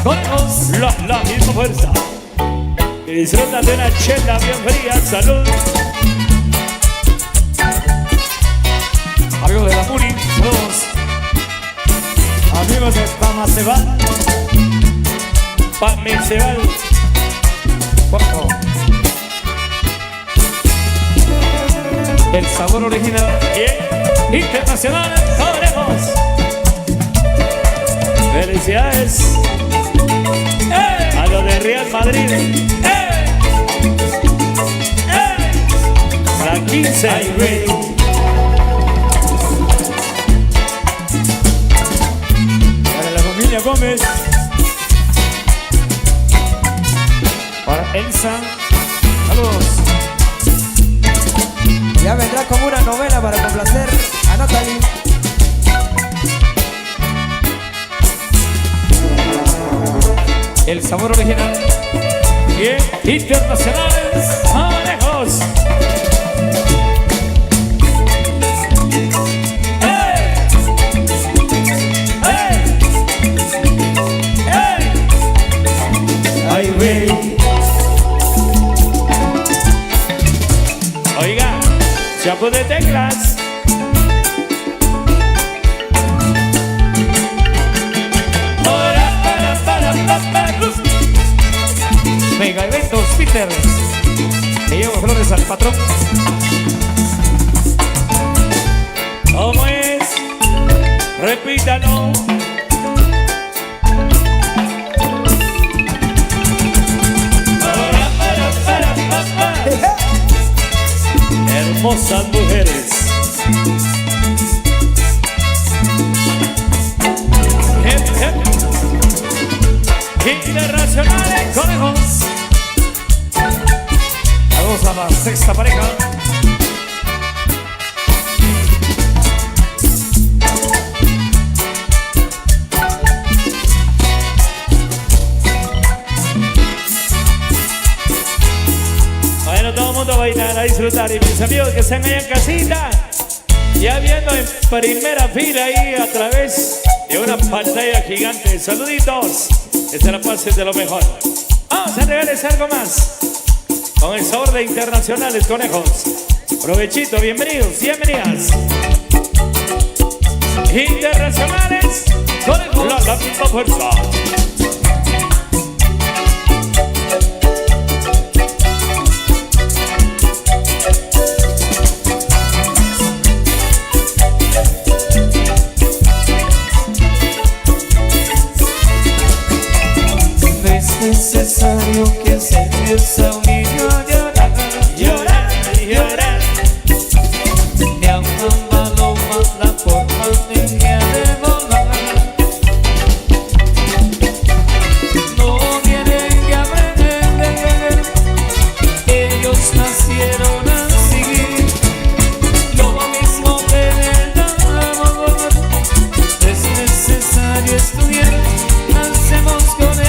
Conejos. La misma fuerza. Que disfrutan de una chela bien fría. Salud. Amigos de la Muri, saludos. Amigos de Pamacebal. Pamacebal. Cuarto. El sabor original. Bien. Internacional. Conejos. Felicidades. ¡Ey! A los de Real Madrid. ¡Ey! ¡Ey! La 15. Ay, güey. Para la familia Gómez. Para Elsa. Saludos. Ya vendrá como una novela para complacer a Natalie. El sabor original. Bien. Internacionales. Conejos. ¡Ey! ¡Ey! ¡Ey! Ay, güey. Oiga, chapo de teclas. Mega eventos, Peter. Le llevo flores al patrón. ¿Cómo es? Repítalo. Hermosas mujeres. Internacionales. Conejos. Saludos a la sexta pareja. Bueno, todo el mundo a bailar, a disfrutar. Y mis amigos que están allá en casita, ya viendo en primera fila ahí a través de una pantalla gigante. Saluditos, que se la pasen de lo mejor. Vamos a regalarles algo más con el sabor de Internacionales Conejos. Provechito, bienvenidos, bienvenidas. Internacionales Conejos. La misma fuerza. Necesario que se empieza un niño a llorar, Llorar, llorar. ni a una paloma la forma de que ha de volar. No tienen que aprender, ellos nacieron así. Lo mismo que el amor, es necesario estudiar, hacemos con él.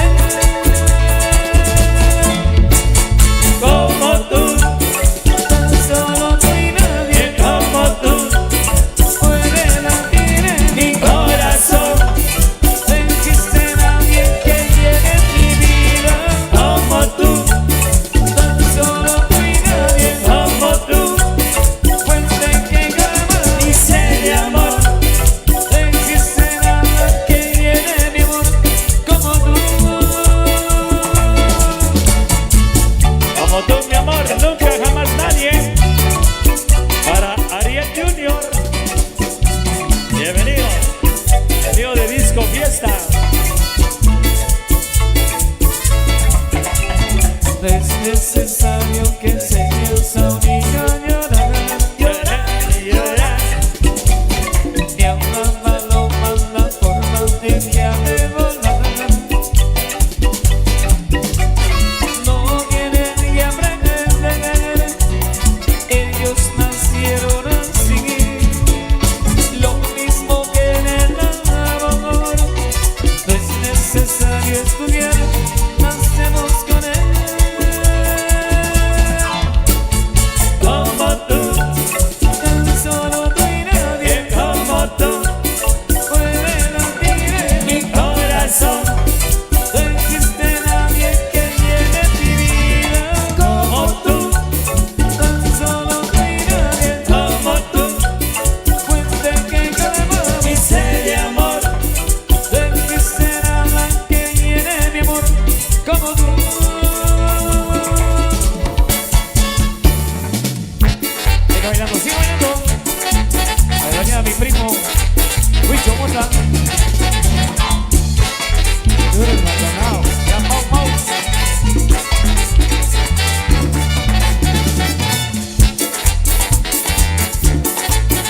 sigo bailando. Ahí venía mi primo, Huicho Mota. Tú eres Maldonado. Ya, Mau, Mau.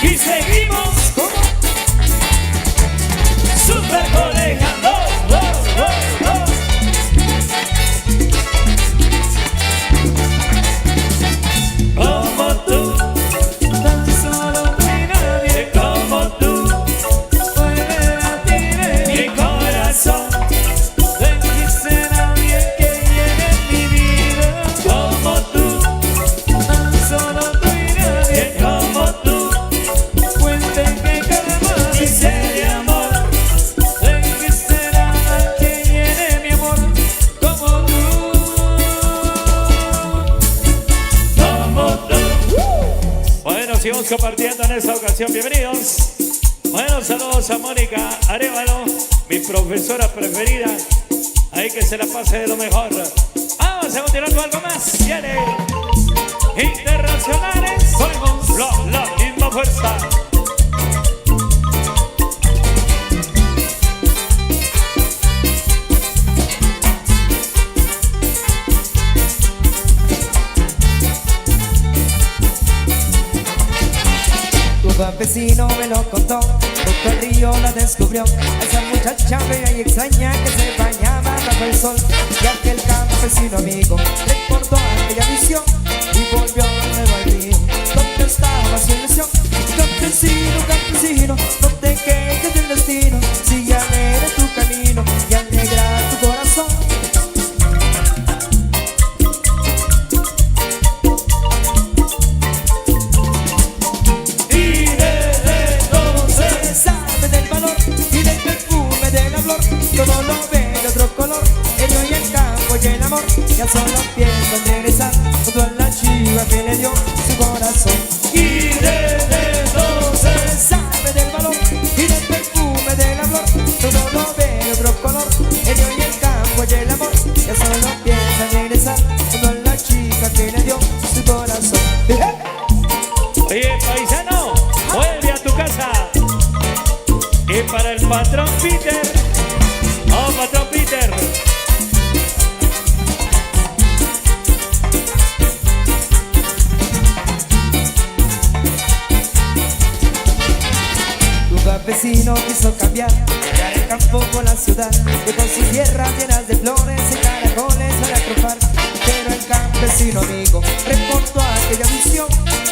Y seguimos como super colegiando. Oh, oh, oh. Como tú, tan solo no hay nadie como tú. Puede latir en mi corazón. No existe nadie que llene mi vida como tú. Tan solo no hay nadie como tú. Cuente que cada más dice de amor. No existe nada que llene mi amor como tú. Como tú. Bueno, sigamos compartiendo en esta ocasión. Bienvenidos. Bueno, saludos a Mónica Arevalo, mi profesora preferida. Ahí que se la pase de lo mejor. Vamos a continuar con algo más. Viene Internacionales. Somos la misma fuerza. Tu campesino me lo contó, junto al río la descubrió. Esa muchacha bella y extraña que se bañaba bajo el sol. Y aquel campesino amigo recordó aquella visión y volvió de nuevo al río donde estaba su ilusión. Campesino, campesino, no te quejes del destino. Sigue alegre tu camino y alegra tu corazón. Y desde entonces Sabe del valor y del perfume de la flor. Todo lo ve de otro color. El río y el campo y el amor. Ya solo pienso en regresar junto a la chiva que le dio su corazón. y desde entonces Sabe del valor y del perfume de la flor. Todo lo ve de otro color. El río y el campo y el amor. Ya solo piensa en regresar junto a la chica que le dio su corazón. Oye, paisano, vuelve a tu casa. Y para el patrón Peter. Oh, patrón Peter. Tu campesino quiso cambiar el campo por la ciudad, que con sus tierras llenas de flores y caracoles para trufar. Pero el campesino amigo recordó aquella visión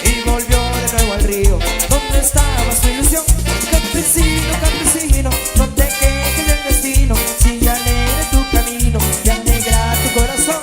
y volvió de nuevo al río donde estaba su ilusión. Campesino, campesino, no te quejes del destino. Sigue alegre tu camino y alegra tu corazón.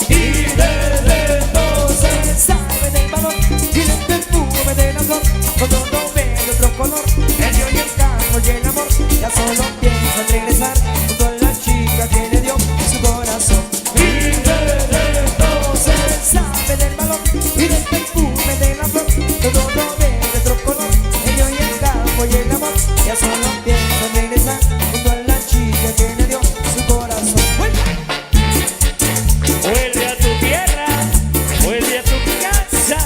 Y desde entonces Sabe del valor y del perfume de la flor. Todo lo ve de otro color. El río y el campo y el amor. Ya solo piensa en regresar junto a la chica que le dio su corazón. y desde entonces Sabe del valor y del perfume de la flor. Todo lo ve de otro color. El río y el campo y el amor. Ya solo piensa en regresar junto a la chica que le dio su corazón. vuelve a tu tierra, vuelve a tu casa.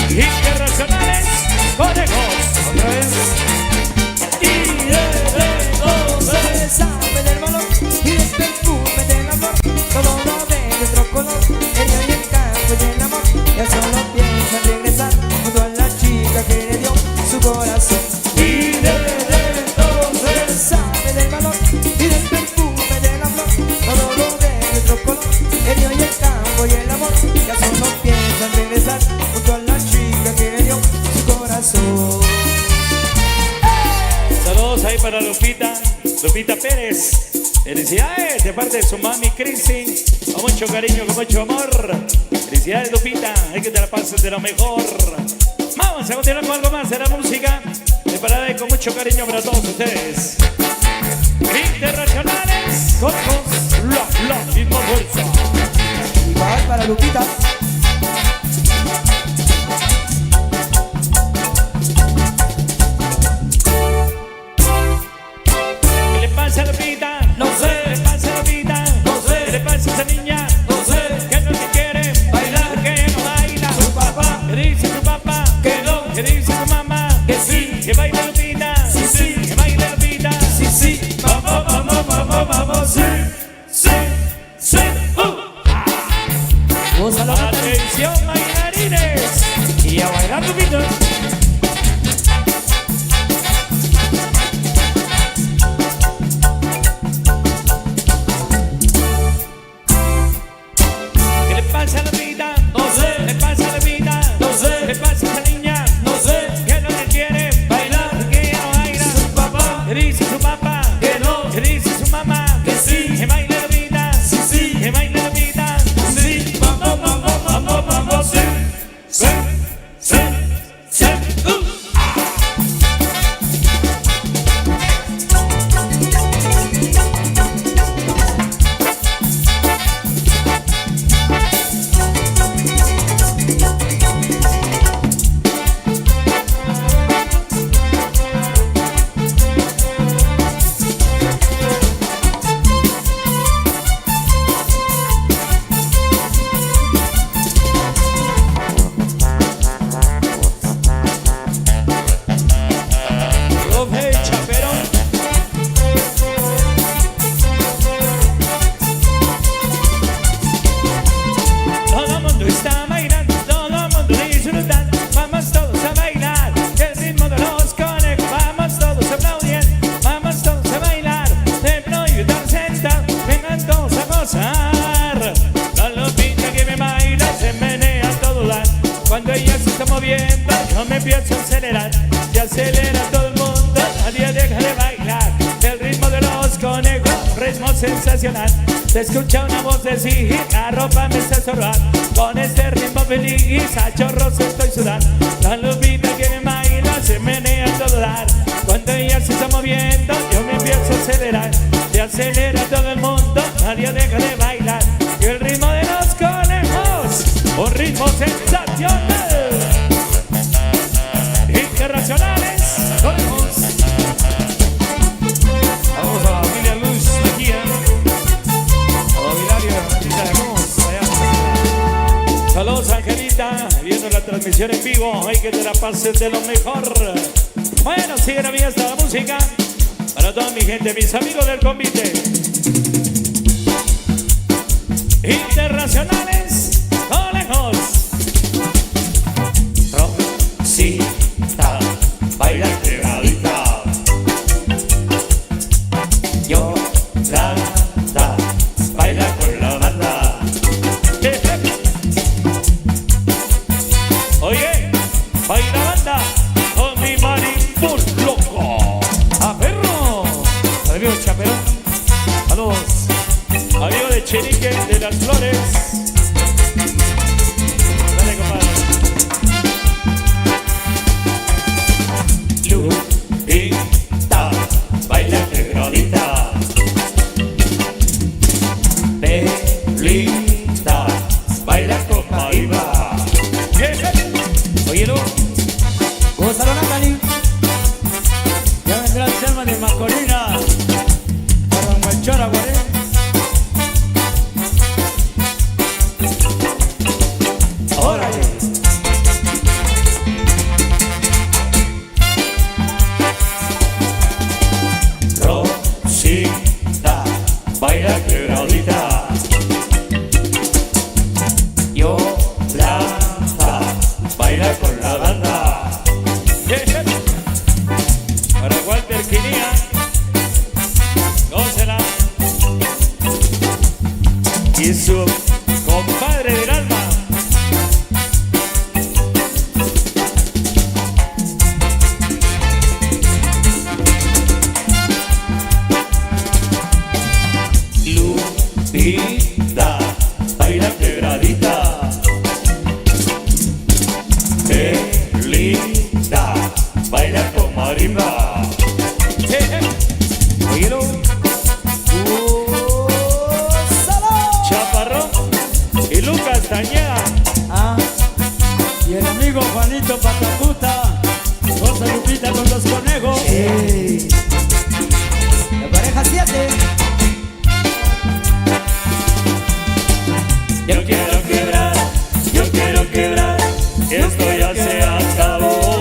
Internacionales, conejos. Otra vez. Y desde entonces Sabe del valor y del perfume de la flor. Todo lo ve de otro color. El río y el campo y el amor. Ya solo piensa en regresar junto a la chica que le dio su corazón. y desde entonces Sabe del valor y del perfume de la flor. Todo lo ve de otro color. El río y el campo y el amor. Ya solo piensa en regresar junto a la chica que le dio su corazón. saludos ahí para Lupita Pérez. Felicidades de parte de su mami Cristi. Con mucho cariño, con mucho amor. Felicidades, Lupita. Hay que te la pases de lo mejor. Vamos a continuar con algo más de la música. Preparada y con mucho cariño para todos ustedes. Internacionales, conejos, la misma fuerza. Igual para Lupita. ¿Qué le pasa a Lupita? No sé. ¿Qué le pasa a Lupita? No sé. ¿Qué le pasa a esa niña? No sé. Que no te quiere Bailar. ¿Por qué no baila? Su papá. ¿Qué dice tu papá? Que no. ¿Qué dice tu mamá? Que sí. Que baila Lupita. Sí, sí. Que baila Lupita. Sí, sí. Vamos, vamos, vamos, vamos. Sí, sí, sí. Gózalo, Natalie. Atención, bailarines. Y a bailar Lupita. ¿Qué le pasa a Lupita? No sé. ¿Qué le pasa a Lupita? No sé. ¿Qué le pasa a esa niña? No sé. Que no le quiere Bailar. que ella no baila. Su papá. ¿Qué dice su papá? Que no. ¿Qué dice su mamá? Que sí. Que baile Lupita. Sí, sí. Que baile Lupita. Sí. Vamos, vamos, vamos, vamos. Sí, sí, sí, sí. Profe Chaperón. Todo el mundo está bailando, todo el mundo disfrutando. Vamos todos a bailar, el ritmo de los conejos. Vamos todos a aplaudir, vamos todos a bailar. Te prohíbe estar sentado, vengan todos a gozar. La Lupita que me baila se menea a todo dar. Cuando ella se está moviendo, yo me empiezo a acelerar. Se acelera todo el mundo, nadie deja de bailar. El ritmo de los conejos, ritmo sensacional. Se escucha una voz decir, la ropa me está estorbando. Con este ritmo feliz, a chorros estoy sudando. La Lupita que me baila se menea a todo dar. Cuando ella se está moviendo, yo me empiezo a acelerar. Se acelera todo el mundo, nadie deja de bailar. Y el ritmo de los conejos, un ritmo sensacional. Internacionales, conejos. Vamos a la familia Luz Mejía. A don Hilario de Ratita de Luz, allá. Saludos, Angelita, viendo la transmisión en vivo. Hay que te la pases de lo mejor. Bueno, sigue la fiesta, la música. Para toda mi gente, mis amigos del convite. Internacionales, conejos. Rosita, baila quebradita. Yolanda, baila con la banda. Oye, baila banda con mi maripul loco. ¡A perro! Amigo Chaperón. Saludos. Amigo de Chenique de las Flores. Dale, compadre. Lupita, baila quebradita. Belita, baila con Maiva. Oye, Lu. Gózalo, Natalie. Ya vendrá el tema de Macorina. Para Manchara, Guaré. Órale. Rosita, baila quebradita. Yolanda, baila con la banda. Para Walter Quinía. Gócela. Y su compadre del alma. Lupita, baila quebradita. Y el amigo Juanito Patacuta, Rosa Lupita con los conejos. Ey. La pareja 7. Yo quiero quebrar, esto ya se acabó.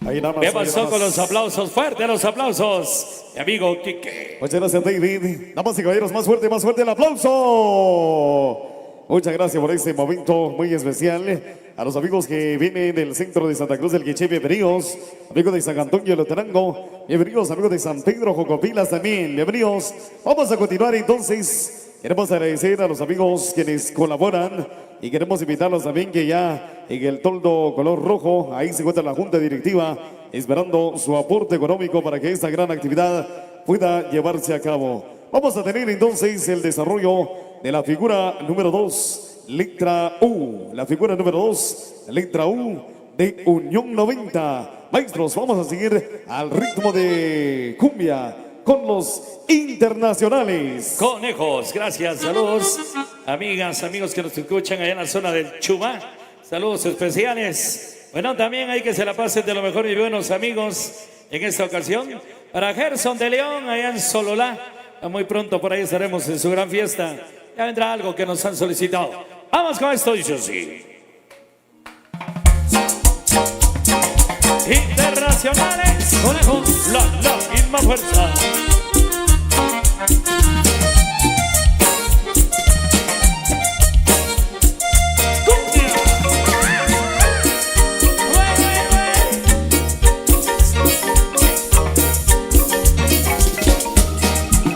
Ahí nada más, ¿Qué ahí nada pasó más. con los aplausos? Fuerte los aplausos. Mi amigo Quique. Muchas gracias, David. Damas y caballeros, más fuerte el aplauso. Muchas gracias por este momento muy especial. A los amigos que vienen del centro de Santa Cruz del Quiché, bienvenidos. Amigos de San Antonio de Lotarango, bienvenidos. Amigos de San Pedro, Jocopilas también, bienvenidos. Vamos a continuar entonces. Queremos agradecer a los amigos quienes colaboran y queremos invitarlos también que ya en el toldo color rojo, ahí se encuentra la Junta Directiva esperando su aporte económico para que esta gran actividad pueda llevarse a cabo. Vamos a tener entonces el desarrollo de la figura número 2, letra U. La figura número 2, letra U de Unión 90. Maestros, vamos a seguir al ritmo de cumbia con los internacionales. Conejos, gracias, saludos. Amigas, amigos que nos escuchan allá en la zona del Chumá. Saludos especiales. Bueno, también hay que se la pasen de lo mejor y buenos amigos en esta ocasión. Para Gerson de León, allá en Sololá. Muy pronto por ahí estaremos en su gran fiesta. Ya vendrá algo que nos han solicitado. Vamos con esto, dice así. Internacionales, conejos, la misma fuerza.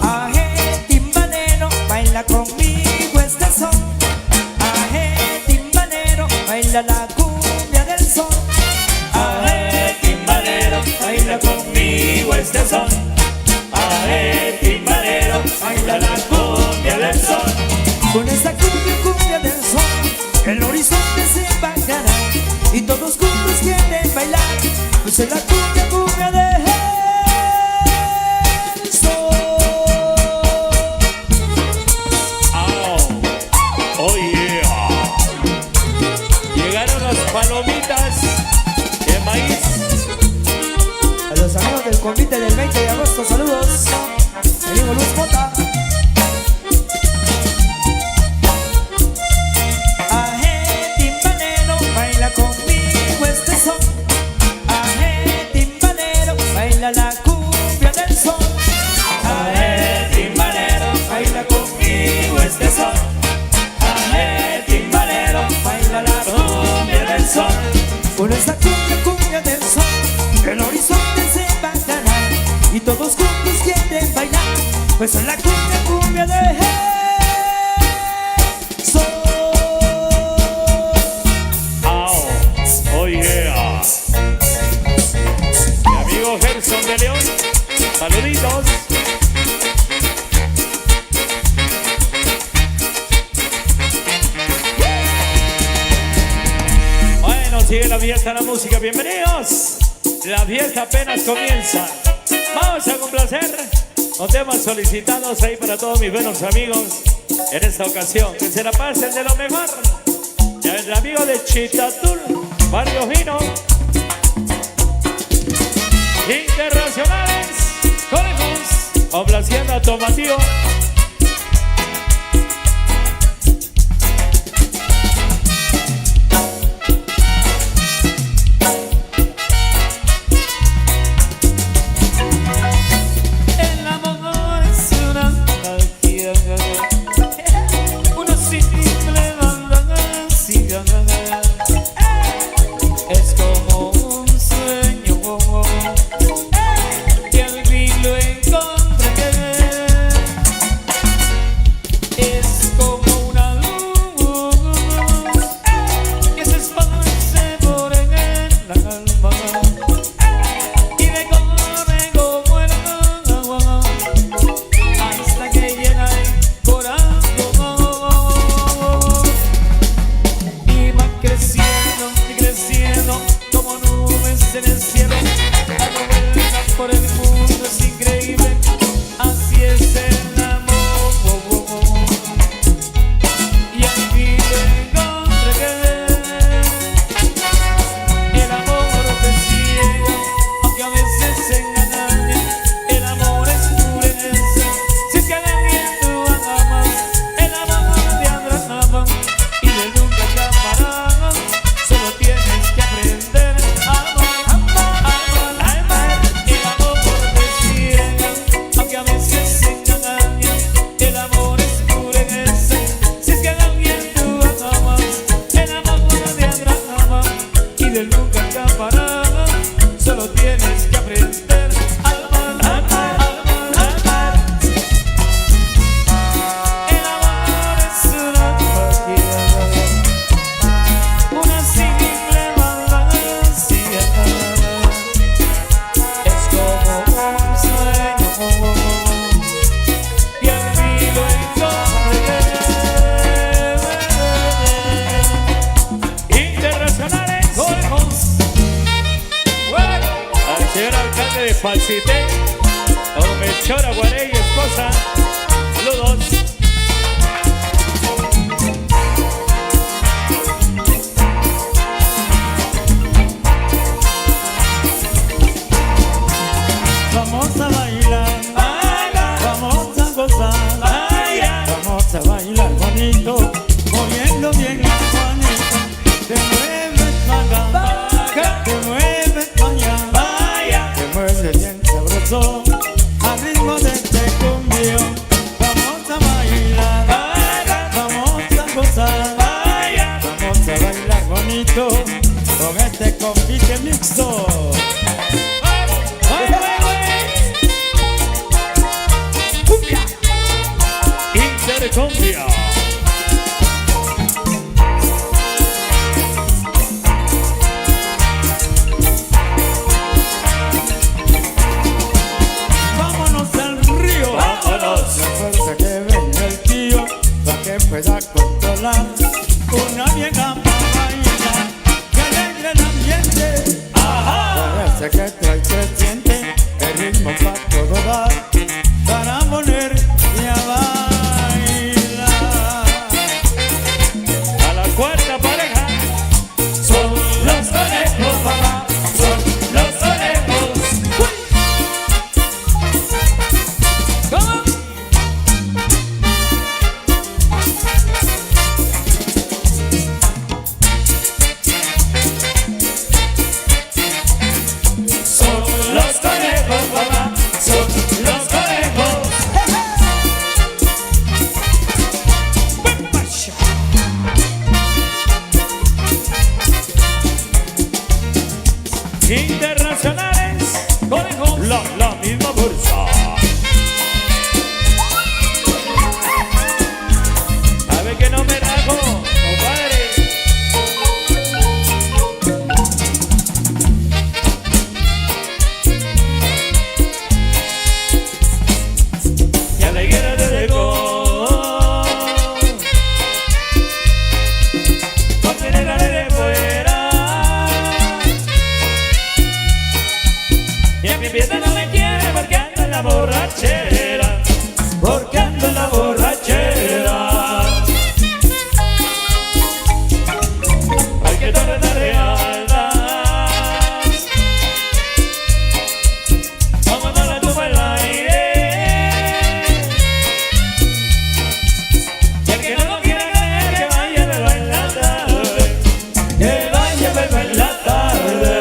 Aje, timbalero, baila conmigo este son. Aje, timbalero, baila la cumbia del son. Aje, timbalero, baila conmigo este son. Aje, timbalero, baila la cumbia del son. Con esta cumbia, cumbia del son, el horizonte se va a ganar y todos juntos quieren bailar. Pues es la cumbia, cumbia del son. Oh yeah. Llegaron las palomitas de maíz. A los amigos del convite del 20 de agosto, saludos. Mi amigo Luz Mota. Aje, timbalero, baila conmigo este son. Aje, timbalero, baila la cumbia del son. Aje, timbalero, baila conmigo este son. Aje, timbalero, baila la cumbia del son. Con esta cumbia, cumbia del son, el horizonte se va a ganar y todos juntos quieren bailar. Pues en la cumbia, cumbia del son. Oh yeah. Mi amigo Gerson de León, saluditos. Bueno, sigue la fiesta, la música, bienvenidos. La fiesta apenas comienza. Vamos a complacer con temas solicitados ahí para todos mis buenos amigos en esta ocasión. Que se la pasen de lo mejor. Ya el amigo de Chitatul, Barrio Fino. Internacionales, conejos, complaciendo a Tomatío. El amor es una magia, una simple fantasía. Es como un sueño que al fin lo encontré. Falsité, o Melchora Guarey, esposa. Saludos. Vamos a bailar, vamos a gozar, vamos a bailar bonito, moviendo bien la manita. Te mueves para acá, te mueves para allá, te mueves bien sabroso al ritmo de este cumbión. Vamos a bailar, vamos a gozar, vamos a bailar bonito con este convite mixto. Intercumbia. Vámonos al río, Vámonos. la fuerza que venga el tío, para que pueda controlar una vieja para bailar, que alegre el ambiente. Parece que trae creciente, el ritmo para todo dar, para poner y a bailar. A la cuarta pareja. Son los conejos, papá. Son los conejos. ¿Cómo? Son los conejos, papá. Son los conejos. Internacionales, conejos, la misma bolsa. A ver que no me rajo, compadre. Y a la higuera de dejó, no tiene la de fuera. Y a mi pierna no me quiere porque ando en la borrachera, porque ando en la borrachera. Ay, que tarde tarde altas, vamos a la tumba el aire. Y el que no lo quiera creer, que vaya a verlo en la tarde, que vaya a verlo en la tarde.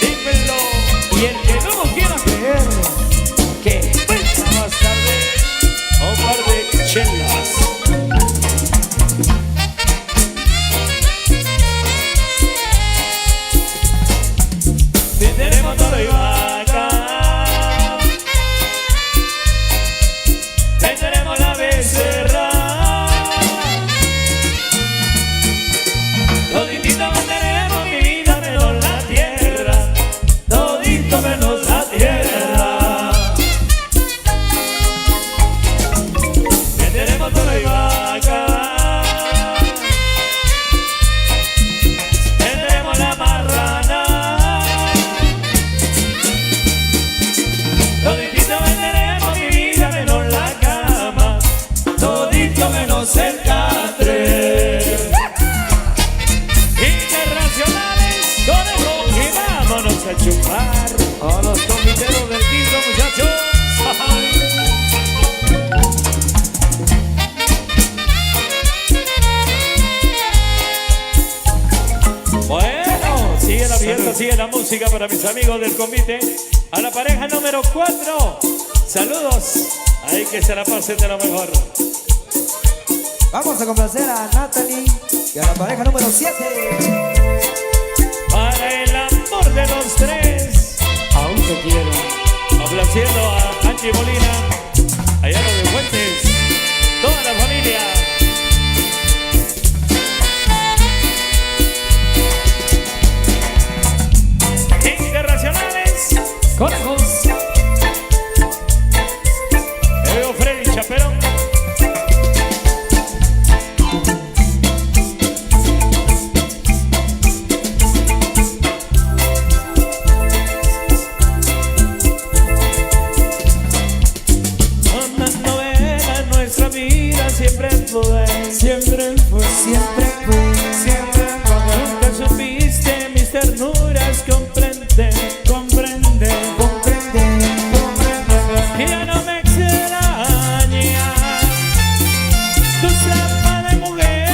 Dímelo. Y el que no lo quiera creer, que venga más tarde a un par de chelas. Tendremos todo y vaca, tendremos la becerra, toditito mantenemos mi vida menos la tierra, todito menos la tierra. Tendremos todo y vaca, tendremos la marrana, toditito venderemos mi vida menos la cama, todito menos el catre. Internacionales, conejos, y vámonos a chupar a los comiteros del quinto, muchachos. Bueno, sigue la fiesta, sigue la música para mis amigos del convite. A la pareja número 4, saludos. Ahí que se la pasen de lo mejor. Vamos a complacer a Natalie y a la pareja número 7. Para el amor de los tres, aún te quiero. complaciendo a Angie Molina, allá los de Fuentes, toda la familia. Internacionales, conejos. Me veo Freddy Chaperón. siempre fue, siempre fue, siempre fue, siempre fue. nunca supiste mis ternuras comprender. comprende, Comprende, comprende. Y ya no me extraña tu trampa de mujer.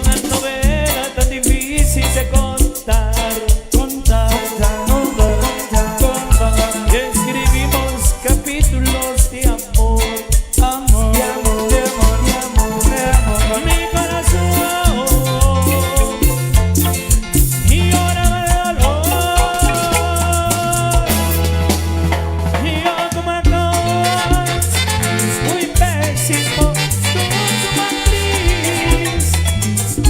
Una novela tan difícil de contar. contar, Y escribimos capítulos de amor. amor, De amor, de amor, de amor, de amor. Mi corazón y lloraba de dolor. Y yo como actor muy pésimo, tú como actriz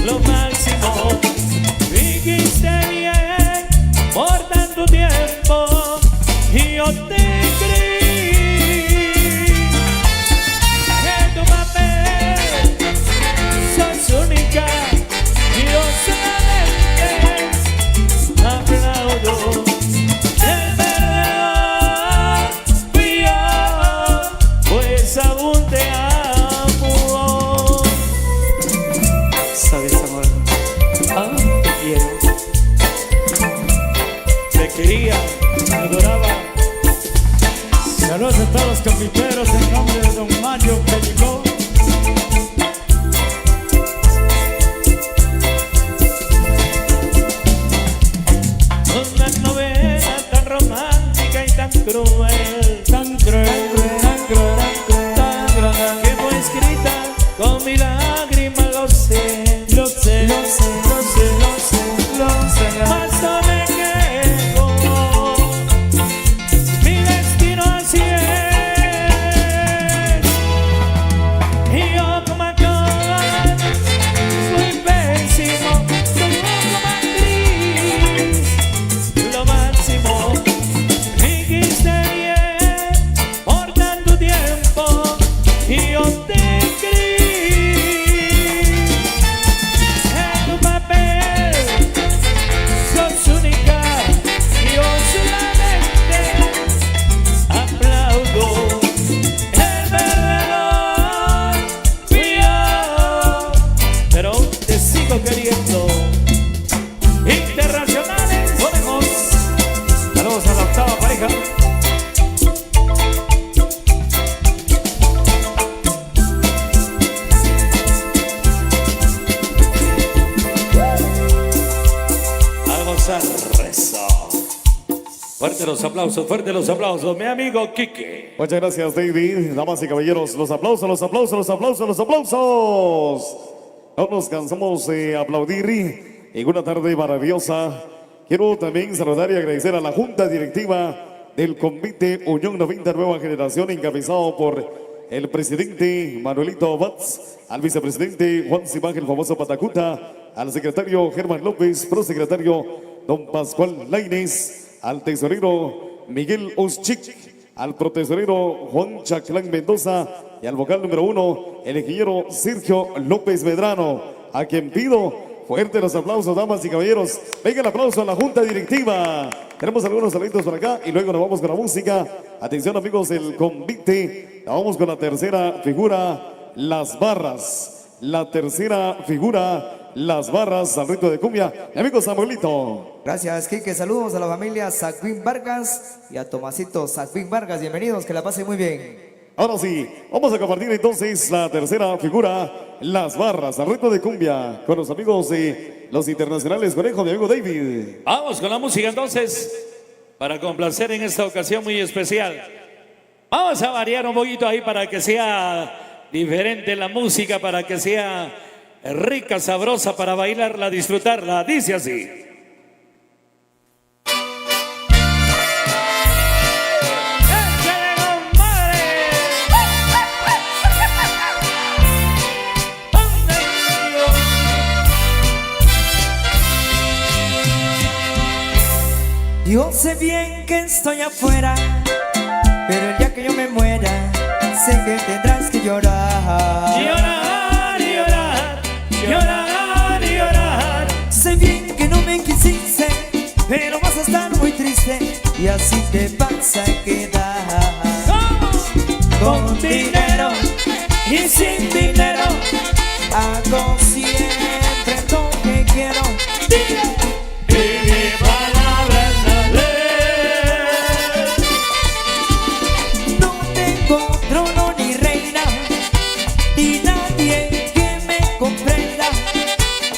lo máximo. Dijiste bien por tanto tiempo y yo te creí que tu papel sos única y yo solamente aplaudo. El perdedor fui yo, pues aún te amo. sabes amor, Te quiero, te quería, te adoraba. saludos a todos los confiteros en nombre de don Mario Pelicó. Una novela tan romántica y tan cruel, Tan cruel, tan cruel, tan cruel, que fue escrita con mi lágrima, lo sé. lo sé, Lo sé, lo sé, lo sé, lo sé. Más no me quejo, mi destino así es. Y yo como actor fui pésimo, tú como actriz lo máximo. Dijiste bien por tanto tiempo y yo te creí. En tu papel sos única y yo solamente aplaudo. El perdedor fui yo, pero aún te sigo queriendo. Internacionales, ponemos. Saludos a la octava pareja. A gozar rezo. Fuerte los aplausos, mi amigo Quique. Muchas gracias, David. Damas y caballeros, los aplausos, los aplausos, los aplausos, los aplausos. No nos cansamos de aplaudir en una tarde maravillosa. Quiero también saludar y agradecer a la Junta Directiva del Convite Unión 90 Nueva Generación, encabezado por el presidente Manuelito Batz, al vicepresidente Juan Simán, el famoso Patacuta, al secretario Germán López, prosecretario don Pascual Lainez, al tesorero Miguel Oschik, al protesorero Juan Chaclán Mendoza y al vocal número 1, el ingeniero Sergio López Medrano, a quien pido fuerte los aplausos, damas y caballeros. Venga el aplauso a la Junta Directiva. Tenemos algunos saluditos por acá y luego nos vamos con la música. Atención amigos del convite, vamos con la tercera figura, las barras. La tercera figura, las barras al ritmo de cumbia. Mi amigo Samuelito. Gracias, Quique. Saludos a la familia Sacvin Vargas y a Tomasito Sacvin Vargas. Bienvenidos, que la pasen muy bien. Ahora sí, vamos a compartir entonces la tercera figura, las barras al ritmo de cumbia, con los amigos de los internacionales Conejo, mi amigo David. Vamos con la música entonces, para complacer en esta ocasión muy especial. Vamos a variar un poquito ahí para que sea diferente la música, para que sea rica, sabrosa, para bailarla, disfrutarla. Dice así. ¡Échale, compadre! ¡Ande, Yo sé bien que estoy afuera, pero el día que yo me muera, sé que tendrás que llorar. Llorar, llorar, llorar, llorar. Sé bien que no me quisiste, pero vas a estar muy triste y así te vas a quedar. Con dinero y sin dinero. Hago siempre lo que quiero. Y mi palabra es la ley. No tengo trono ni reina, ni nadie que me comprenda,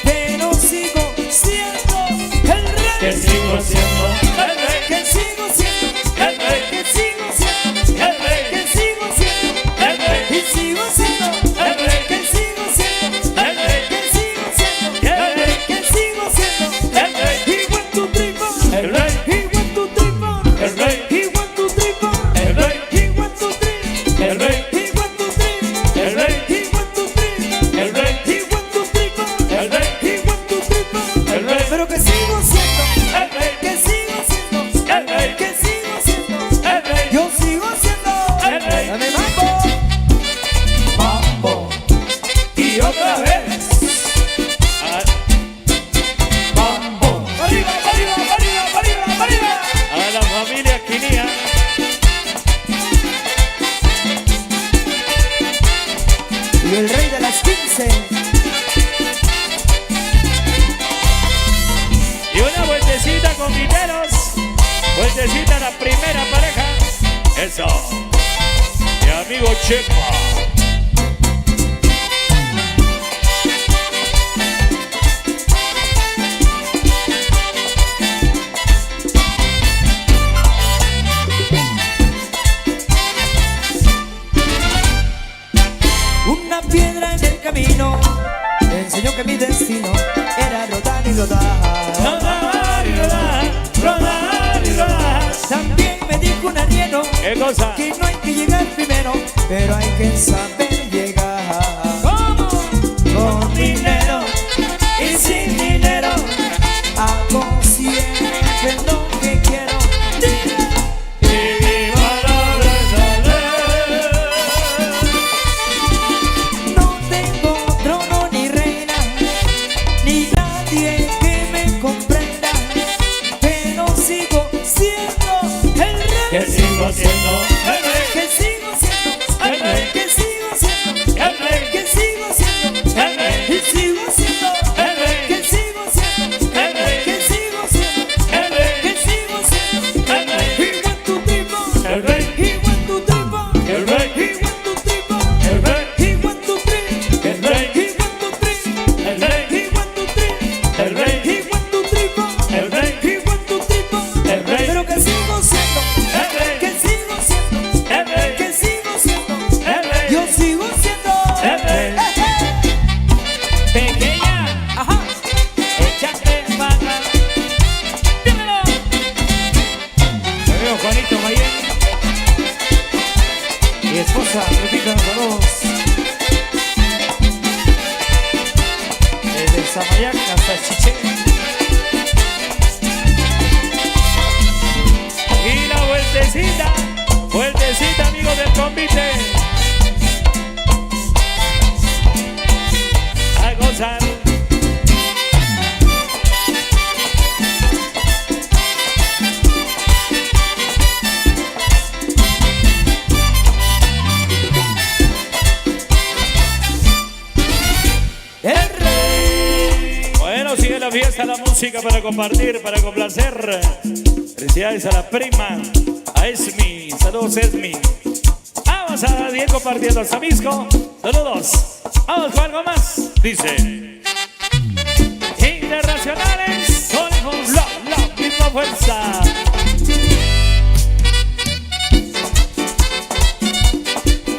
pero sigo siendo el rey. Que sigo siendo el rey. Que sigo siendo El rey. que sigo siendo El rey. que sigo siendo El rey. y sigo siendo El rey. que sigo siendo El rey. que sigo siendo El rey. que sigo siendo El rey. y one two three four El rey. y one two three four El rey. y one two three four El rey. y one two three El rey. y one two three El rey. y one two three El rey. y one two three four El rey. y one two three four El rey. pero que sigo siendo El rey. que sigo siendo El rey. que sigo siendo El rey. yo sigo siendo El rey. dame mambo mambo Y otra vez. mambo Arriba, arriba, arriba, arriba, arriba. A la familia Quinía. y el rey de las 15 Y una vueltecita con mineros. Vueltecita a la primera pareja. Eso. Mi amigo Chepa. una piedra en el camino me enseñó que mi destino era rodar y rodar. Rodar y rodar. Rodar y rodar. También me dijo un arriero ¿Qué cosa? que no hay que llegar primero, pero hay que saber llegar. ¿Cómo? Con dinero y sin dinero, hago siempre lo que quiero. Y mi palabra es la ley. No tengo trono ni reina, ni nadie que me comprenda, pero sigo siendo el rey. Que sigo siendo el rey. Que sigo siendo El rey. que sigo siendo El rey. que sigo siendo El rey. y sigo siendo El rey. que sigo siendo El rey. que sigo siendo El rey. que sigo siendo El rey. y one two three four El rey. y one two three four El rey. y one two three four El rey. y one two three El rey. y one two three El rey. y one two three El rey. y one two three four El rey. y one two three four El rey. pero que sigo siendo El rey. que sigo siendo El rey. que sigo siendo El rey. yo sigo siendo El rey. Pequeña. Ajá. Échate para. Dímelo. Me veo Juanito Mayen. Mi esposa, Lupita, saludos. Desde Zamayac hasta Chiché. Y la vueltecita. Vueltecita, amigos del convite. A gozar. El rey. Bueno, sigue la fiesta, la música para compartir, para complacer. Felicidades a la prima, a Esmi. Saludos, Esmi. Vamos a seguir compartiendo el Samisco. Saludos. Vamos con algo más. Dice: Internacionales con la misma fuerza.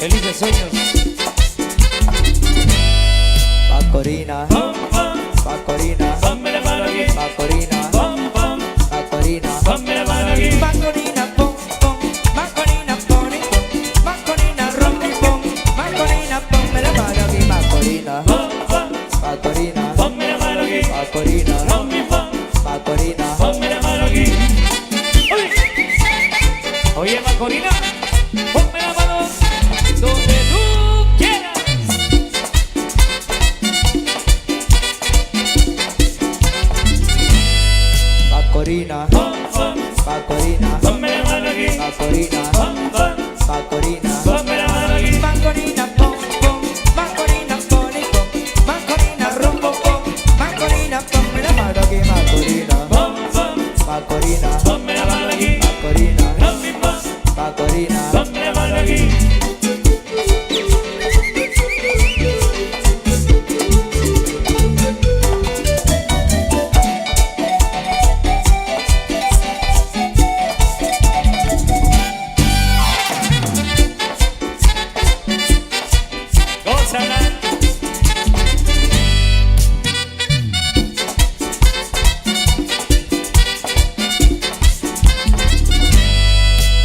Felices sueños. Macorina, Pom, pom, Macorina, ponme la mano aquí. Macorina, Pom, pom, Macorina, ponme la mano aquí. Macorina, pom, pom, Macorina, poni, pom, Macorina, rompi, pom, Macorina, ponme la mano aquí, Macorina, Pom, pom, Macorina, ponme la mano aquí. Macorina, Pom, mi, pom, Macorina, ponme la mano aquí. Uy. Oye, Macorina, ponme la mano donde tú quieras. Macorina, Pom, pom, Macorina, pom, Macorina, ponme la mano aquí. Macorina, pom, pom, Macorina, pom, y pom, Macorina, rum, pom, pom, Macorina, ponme la mano aquí, Macorina, Pom, pom, Macorina, ponme la mano aquí. Macorina, Pom, pim, pom, Macorina. ponme la mano aquí. Gózala.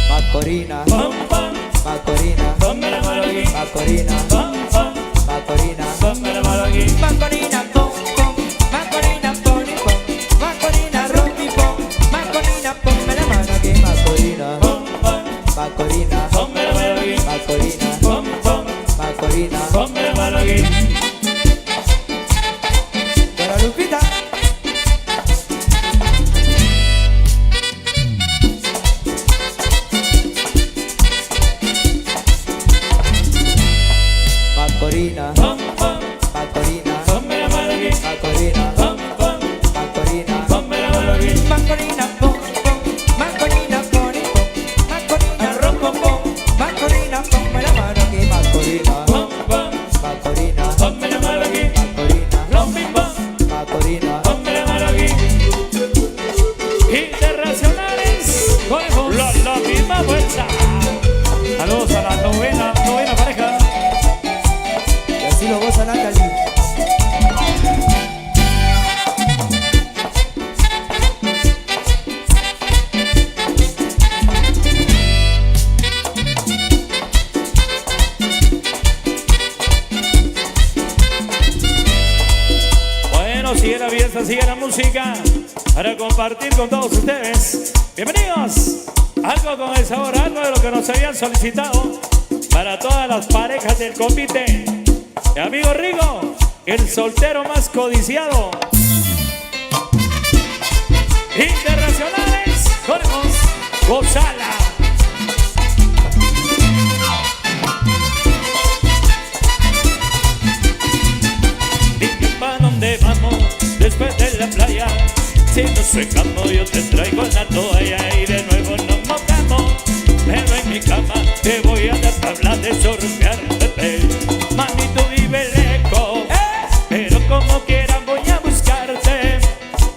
Macorina, Pom, pom, Macorina, ponme la mano aquí. Macorina, Pom, pom, Macorina, ponme la mano aquí. Macorina, pom, pom, Macorina, pom, y pom, Macorina, rum, y pom, Macorina, ponme la mano aquí, Macorina, Pom, pom, Macorina, ponme la mano aquí. Macorina, Pom, pom, Macorina. ponme la mano aquí. Para Lupita. Macorina, Pom, pom, Macorina, ponme la mano aquí. Macorina, Pom, pom, Macorina, ponme la mano aquí. Macorina, pom, pom, Macorina, pom, y pom, Macorina, rum, pom, pom, Macorina, ponme la mano aquí, Macorina, Pom, pom, Macorina, ponme la mano aquí. Macorina, Rom, pim, pom, Macorina. ponme la mano aquí. Internacionales, con la misma fuerza. Saludos a la novena pareja. Y así lo goza Natalie. Bueno, sigue la fiesta, sigue la música para compartir con todos ustedes. Bienvenidos. Algo con el sabor, algo de lo que nos habían solicitado para todas las parejas del convite. Mi amigo Rigo, el soltero más codiciado. Internacionales, corremos, gozala. Dime pa' dónde vamos después de la playa. Si nos secamos yo te traigo la toalla y de nuevo nos mojamos. Pero en mi cama te voy a dar tabla de surfear, bebé. Mami, tú vive lejos, pero como quiera voy a buscarte,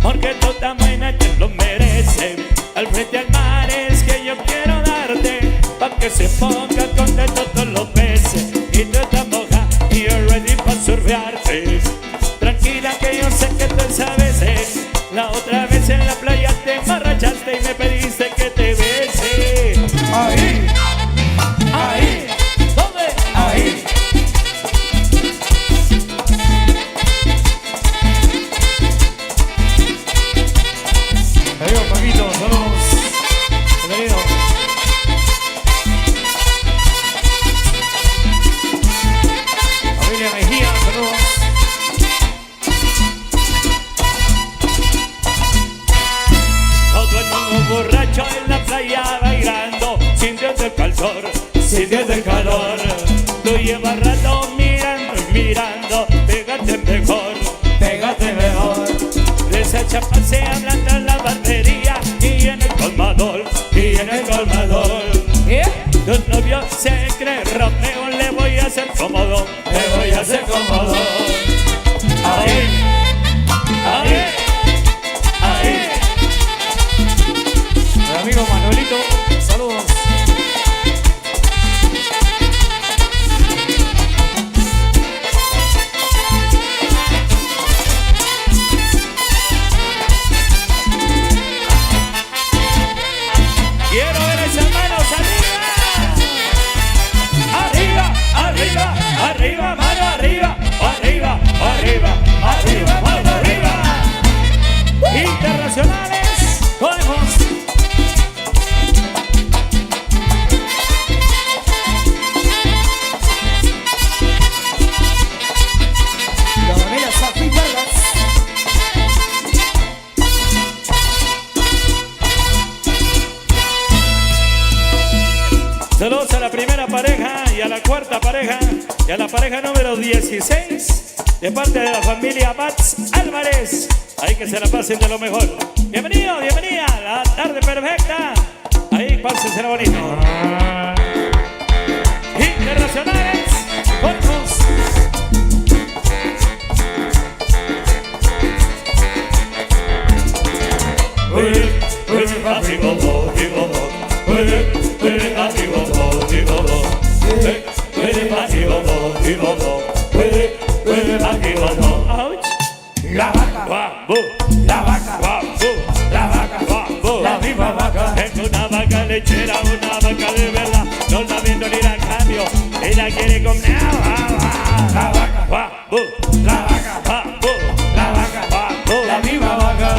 porque tú tan buena te lo mereces. Al frente al mar es que yo quiero darte, pa' que se ponga contento todos los peces. Y tú estás moja y you're ready pa' surfearte. Tranquila que yo sé que tú sabes. La otra vez en la playa te emborrachaste y me pediste que te bese. Ahí, Ahí, ¿dónde? ahí. Adiós, Paquito, saludos. Bienvenido. Familia Mejía, saludos. Todo el mundo borracho en la playa bailando, sintiendo el calor, sintiendo el calor. Tú llevas rato mirando y mirando, pégate mejor, pégate mejor. Esa chapa se ablanda en la barbería y en el colmador, y en el colmador. Tu novio se cree Romeo, le voy a hacer cómodo, le voy a hacer cómodo. Ahí, ahí, ahí. Mi amigo Manuelito, saludos. Quiero ver esas manos arriba. Arriba. Saludos a la primera pareja y a la cuarta pareja y a la pareja número 16 de parte de la familia Mats Álvarez. Ahí que se la pasen de lo mejor. Bienvenido, bienvenida, la tarde perfecta. Ahí pásensela bonito. Internacionales, cortos. La vaca, la vaca, la vaca, la viva vaca. Es una vaca lechera, una vaca de verdad. No la vendo ni la cambio. Ella quiere comer. La vaca, la vaca, la vaca, la viva vaca.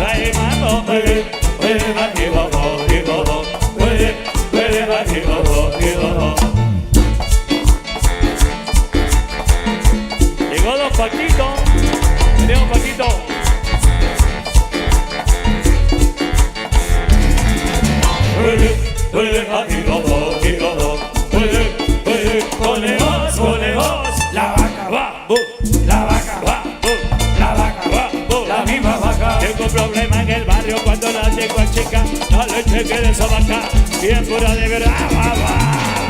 Llegó Don Paquito. Don Paquito. Ponemos La vaca, la vaca, la vaca, la viva vaca. Tengo problema en el barrio cuando la llego a chica. No le cheque de esa vaca, bien pura de verdad.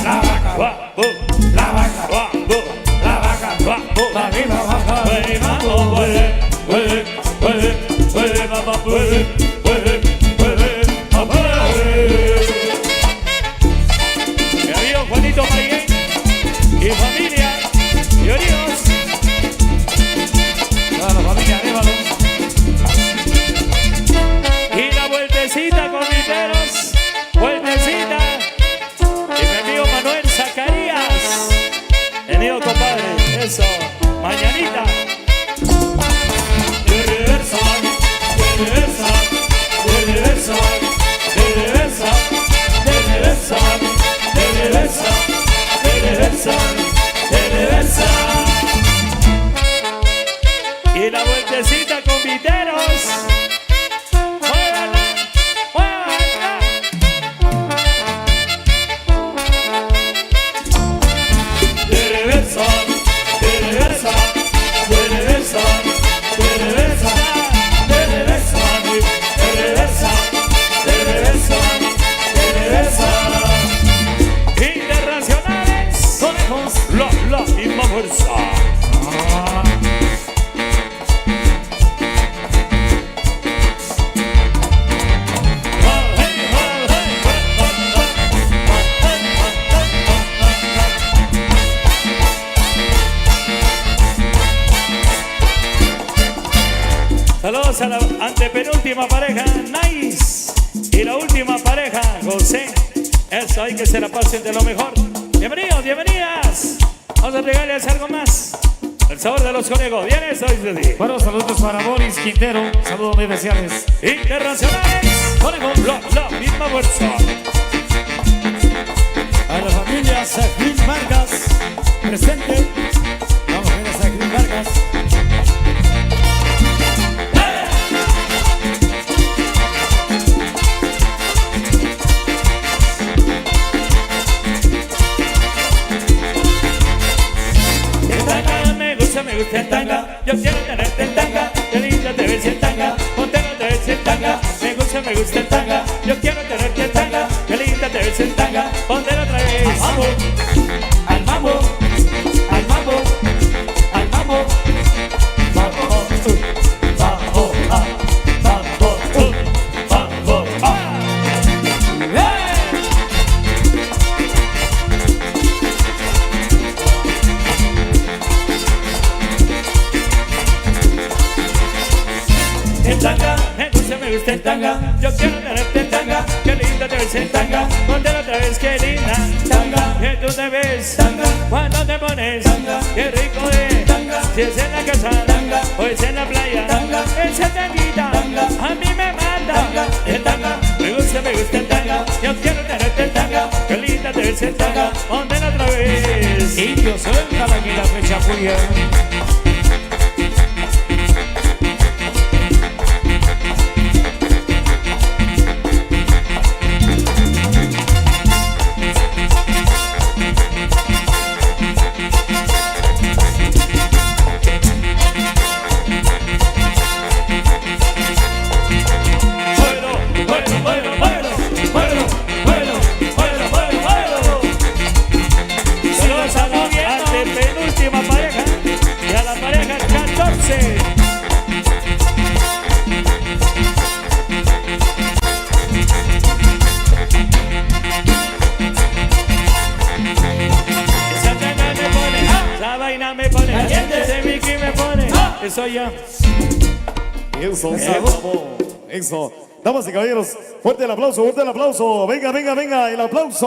La vaca, la vaca, la vaca, la viva vaca. Puede, vamos, puede, mamá, puede. Mi amigo Juanito Maguén y familia, y oríos. Toda la familia, Révalo. Y la vueltecita con viteros, vueltecita. Y mi amigo Manuel Zacarías. Venido, compadre, eso, mañanita. De reversa, de reversa, de reversa, de reversa, de reversa, de reversa, de reversa, de reversa. Y la vueltecita con viteros. Muévala, muévala. De reversa, de reversa, de reversa, de reversa, de reversa, de reversa, de reversa, de reversa. Internacionales, somos la misma fuerza. Saludos a la antepenúltima pareja, Nice. Y la última pareja, José. Eso, hay que se la pasen de lo mejor. Bienvenidos, bienvenidas. Vamos a regalarles algo más. El sabor de los conejos. Bien, eso dice así. Bueno, saludos para Boris Quintero. Saludos muy especiales. Internacionales, conejos, la misma fuerza. A la familia Sacrín Vargas, presente. Vamos a ver a Sacrín Vargas. Me gusta el tanga, yo quiero tenerte en tanga. Qué linda te ves en tanga, ponte no te ves en tanga. Me gusta el tanga, yo quiero tenerte en tanga. Qué linda te ves en tanga, ponte otra vez. Al mambo, al mambo, al mambo, al mambo. Mambo, mambo, mambo, mambo, En tanga, me gusta el tanga, yo quiero tenerte en tanga. Qué linda te ves en tanga, ponte otra vez, qué linda tanga. Que tú te ves tanga, cuando te pones tanga. Qué rico es tanga, si es en la casa tanga, o es en la playa tanga. Esa tanguita tanga, a mí me mata. El tanga, me gusta el tanga, yo quiero tenerte en tanga. Qué linda te ves en tanga, ponte otra vez. Indio, suelta la que la fecha fría. Eso ya. Eso, se acabó. Eso. Damas y caballeros, fuerte el aplauso, fuerte el aplauso. Venga, venga, venga, el aplauso.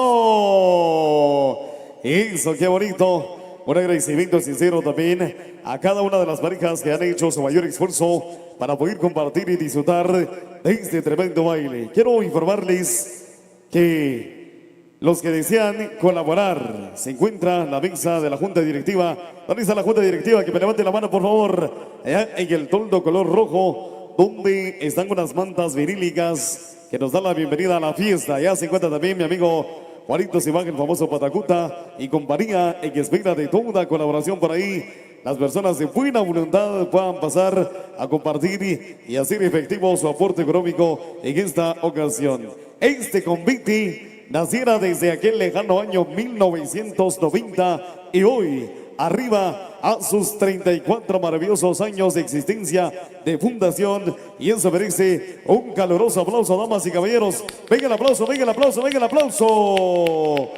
Eso, qué bonito. Un agradecimiento sincero también a cada una de las parejas que han hecho su mayor esfuerzo para poder compartir y disfrutar de este tremendo baile. Quiero informarles que los que desean colaborar se encuentra la mesa de la Junta Directiva. ¿Dónde está la Junta Directiva? Que me levante la mano, por favor. Allá en el toldo color rojo, donde están unas mantas virílicas que nos dan la bienvenida a la fiesta. Allá se encuentra también mi amigo Juanito Simán, el famoso Patacuta, y compañía, en espera de toda colaboración por ahí. Las personas de buena voluntad puedan pasar a compartir y hacer efectivo su aporte económico en esta ocasión. Este convite naciera desde aquel lejano año 1990 y hoy arriba a sus 34 maravillosos años de existencia de fundación, y eso merece un caluroso aplauso, damas y caballeros. Venga el aplauso, venga el aplauso, venga el aplauso.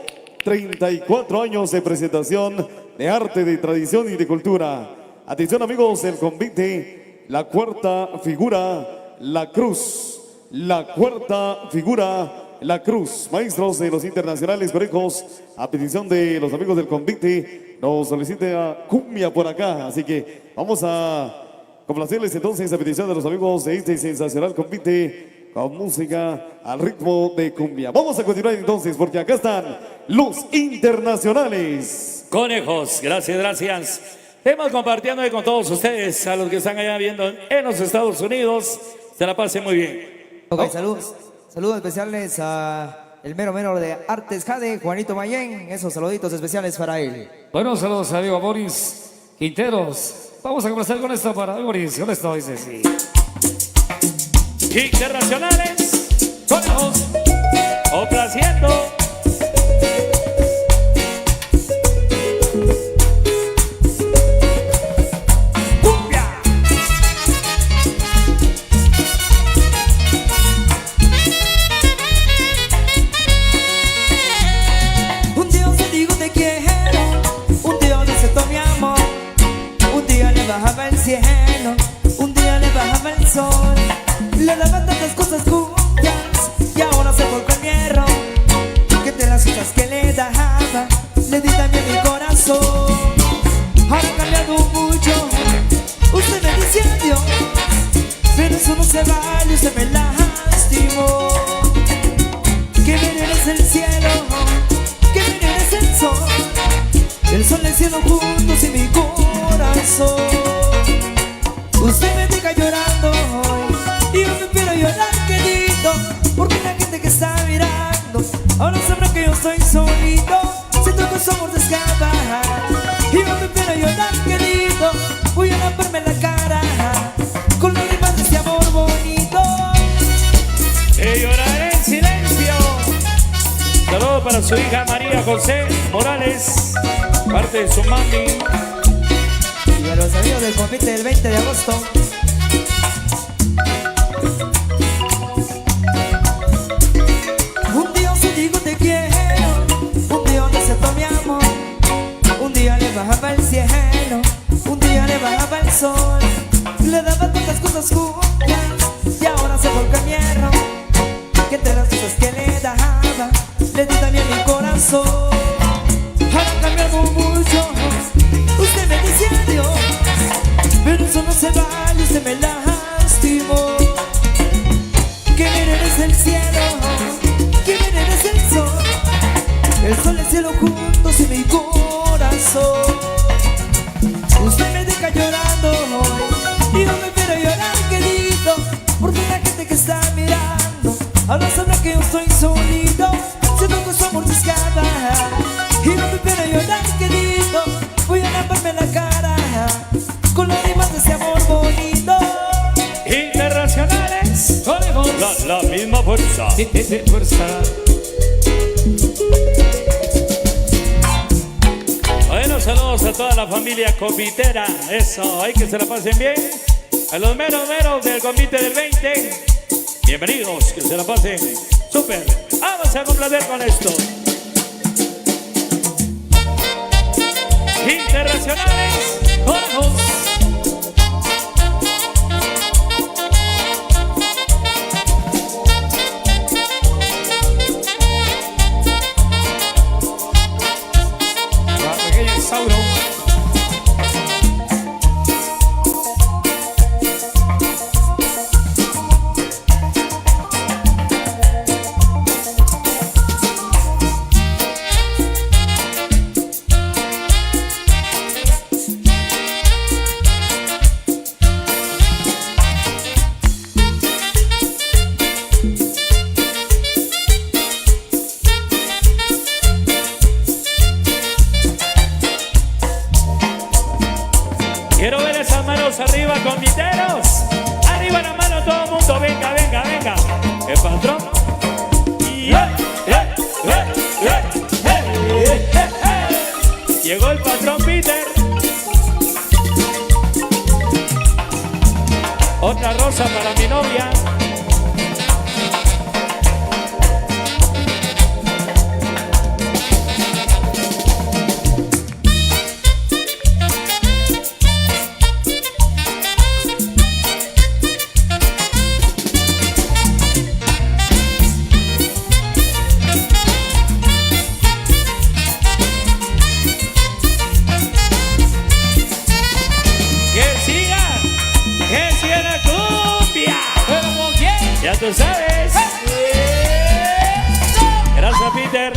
34 años de presentación de arte, de tradición y de cultura. Atención amigos, el convite, la cuarta figura, la cruz. La cuarta figura, la cruz. Maestros de los internacionales parejos, a petición de los amigos del convite, nos solicita cumbia por acá. Así que vamos a complacerles entonces a petición de los amigos de este sensacional convite con música al ritmo de cumbia. Vamos a continuar entonces porque acá están los internacionales. Conejos, gracias, gracias. Estamos compartiendo hoy con todos ustedes, a los que están allá viendo en los Estados Unidos. Se la pasen muy bien. Ok, saludos especiales a el mero de Artes Jade, Juanito Mayén. Esos saluditos especiales para él. Bueno, saludos a amigo Boris Quinteros. Vamos a comenzar con esto para Boris. Con esto dice sí. Internacionales, conejos, complaciendo. Bajaba el cielo, un día le bajaba el sol. Le daba tantas cosas juntas y ahora se volcó el hierro. Que de las cosas que le daba, le di también mi corazón. Ahora ha cambiado mucho, usted me dice adiós, pero eso no se vale, usted me lastimó. Que veneno es el cielo, que veneno es el sol. El sol y el cielo juntos y mi corazón. Usted me deja llorando hoy y yo prefiero llorar querido, porque la gente que está mirando ahora sabrá que yo estoy solito. Siento que somos de escapa y yo prefiero llorar querido. Voy a lavarme la cara con lágrimas de este amor bonito. Y lloraré en silencio. Saludos para su hija María José Morales, parte de su mami. Y a los amigos del convite del 20 de agosto. Un día se digo te quiero, un día acepto mi amor. Un día le bajaba el cielo, un día le bajaba el sol. Le daba tantas cosas juntas y ahora se volca el hierro. Que de las cosas que le daba, le di también mi corazón. Ahora cambiamos mucho, usted me dice adiós, pero eso no se vale, usted me lastimó. Que veneno es el cielo, que veneno es el sol. El sol y el cielo juntos y mi corazón. Usted me deja llorando hoy y no me quiero llorar querido, porque la gente que está mirando ahora sabrá que yo estoy solito. Siento que su amor se escapa y no me quiero llorar querido. Voy a lavarme la cara con lágrimas de ese amor bonito. Internacionales, conejos, la misma fuerza. Fuerza. Bueno, saludos a toda la familia convitera. Eso, hay que se la pasen bien. A los meros del convite del 20. Bienvenidos, que se la pasen súper. Vamos a complacer con esto. Internacionales, conejos. manos arriba, comiteros. Arriba la mano todo el mundo, venga, venga, venga. El patrón. Llegó el patrón Peter. Otra rosa para mi novia. Ya tú sabes. Gracias, Peter.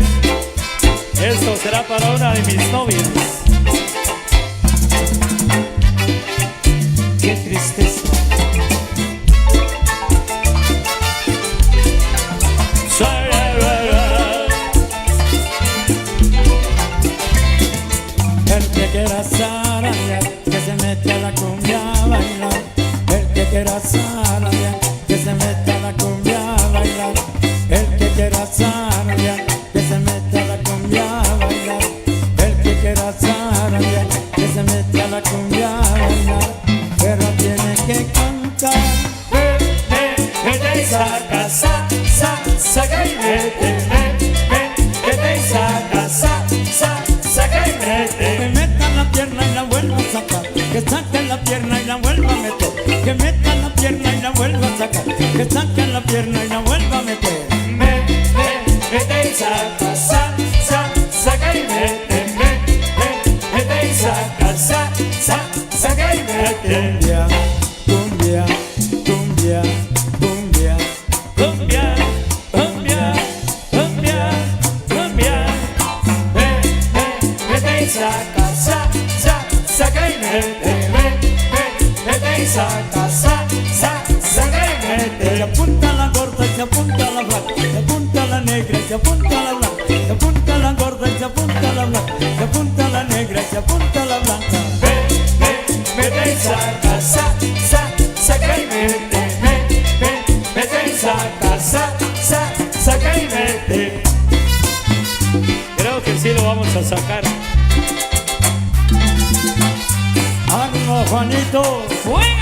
Esto será para una de mis novias. Qué tristeza. El que quiera zararear, que se mete a la cumbia a bailar. El que quiera zararear, que se mete a la cumbia a bailar. El que quiera zararear, que se mete a la cumbia a bailar. El que quiera zararear, que se mete a la cumbia a bailar. Pero tiene que cantar. Vete y saca, saca y mete. Vete y saca, saca y mete. Que metan la pierna y la vuelva a sacar. Que saquen la pierna y la vuelva a meter. Que metan la pierna y la vuelva a sacar. Que saquen la pierna y la vuelva a meter. Vete y saca, saca y mete. Vete y saca, saca y mete. Cumbia, cumbia, cumbia, cumbia. Cumbia, cumbia, cumbia, cumbia. Vete y saca, saca y mete. Vete y saca, saca y mete. Se apunta la gorda y se apunta la blanca. Se apunta la negra y se apunta la blanca. Se apunta la gorda y se apunta la blanca. Se apunta la negra y se apunta la blanca. Vete y saca, saca y mete. Vete y saca, saca y mete. Creo que sí lo vamos a sacar. ¡Ánimo, Juanito! ¡Buena!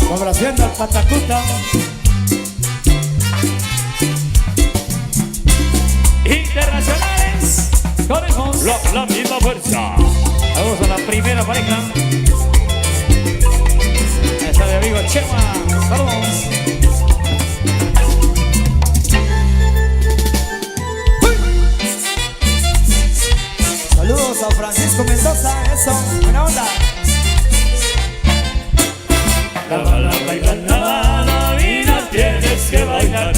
Complaciendo al Patacuta. Internacionales. Conejos. La misma fuerza. Vamos a la primera pareja. Esa de amigo Chema. Saludos. Saludos a Francisco Mendoza, eso, buena onda. La bala, vida tienes que bailar.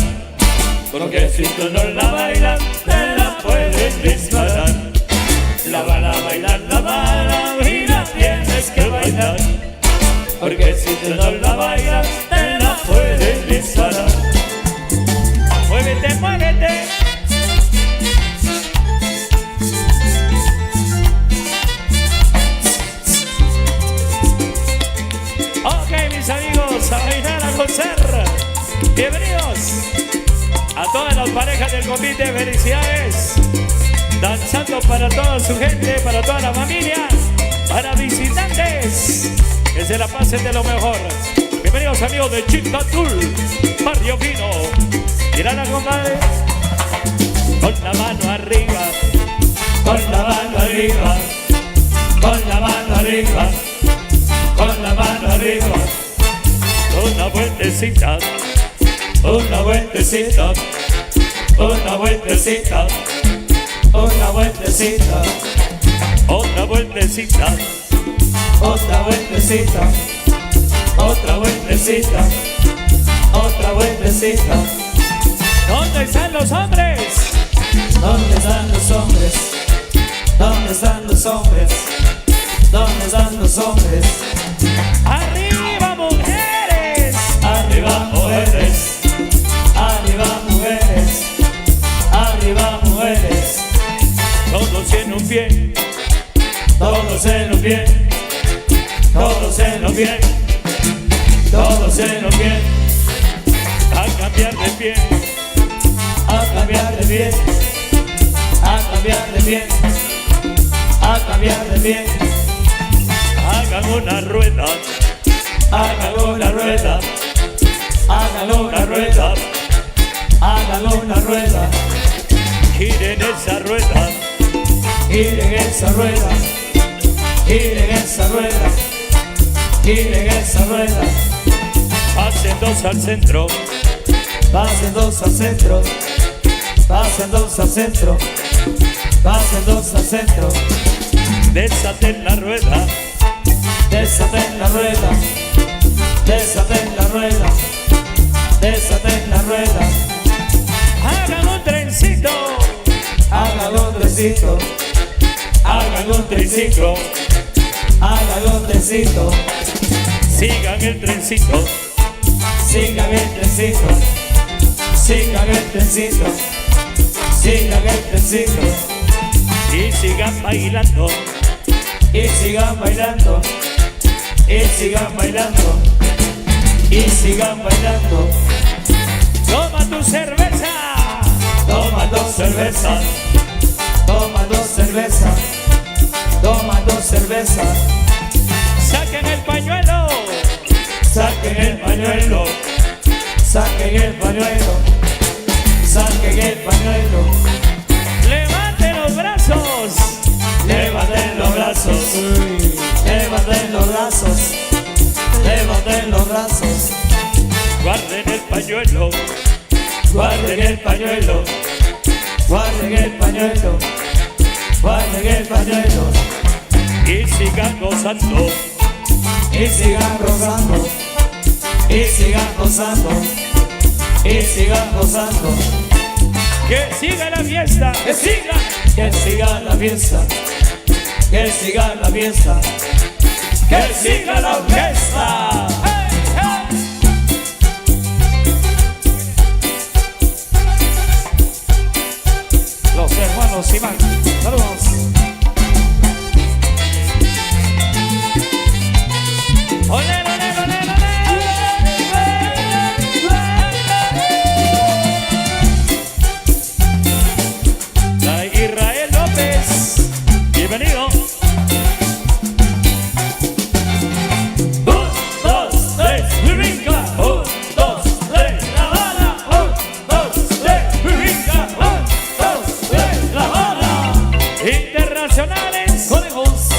Porque si tú no la bailas, te la puedes disparar. La bala, vida tienes que bailar. Porque si tú no la bailas, te la puedes disparar. Muévete, muévete. Ok, mis amigos, a bailar, a gozar. Bienvenidos a todas las parejas del convite, felicidades. Danzando para toda su gente, para toda la familia, para visitantes, que se la pasen de lo mejor. Bienvenidos amigos de Chictatul, Barrio Fino. Mira la compadre. Con la mano arriba, con la mano arriba, con la mano arriba, con la mano arriba. Una vueltecita, una vueltecita, una vueltecita, una vueltecita, otra vueltecita, otra vueltecita, otra vueltecita, otra vueltecita. ¿Dónde están los hombres? ¿Dónde están los hombres? ¿Dónde están los hombres? ¿Dónde están los hombres? ¡Arriba, mujeres! Arriba mujeres, arriba mujeres, arriba mujeres. Todos en un pie, Todos en un bien, todos en lo bien, todos en lo bien, a cambiar de bien, a cambiar de bien, a cambiar de bien, a cambiar de bien. Hagan una rueda, hagan una rueda, hagan una rueda, hagan una rueda. Giren esa rueda, giren esa rueda, giren esa rueda, giren esa rueda. Pasen dos al centro, pasen dos al centro, pasen dos al centro, pasen dos al centro. Desaten la rueda, desaten la rueda, desaten la rueda, desaten la rueda. Hagan un trencito, hagan un trencito, hagan un trencito, hagan un trencito. Sigan el trencito, sigan el trencito, sigan el trencito, sigan el trencito. Y sigan bailando, y sigan bailando, y sigan bailando, y sigan bailando. Toma tu cerveza, toma dos cervezas, toma dos cervezas, toma dos cervezas. Saquen el pañuelo, saquen el pañuelo, saquen el pañuelo, saquen el pañuelo. Levanten los brazos, levanten los brazos, levanten los brazos, levanten los brazos. Guarden el pañuelo, guarden el pañuelo, guarden el pañuelo, guarden el pañuelo. Y sigan gozando, y sigan gozando, y sigan gozando, y sigan gozando. Que siga la fiesta, que siga la fiesta, que siga la fiesta, que siga la fiesta. Los hermanos Iván, saludos. Olé, olé, olé, La Israel López, bienvenido. 1, 2, 3, brinca. 1, 2, 3, la bala. 1, 2, 3, brinca. 1, 2, 3, la bala. Internacionales,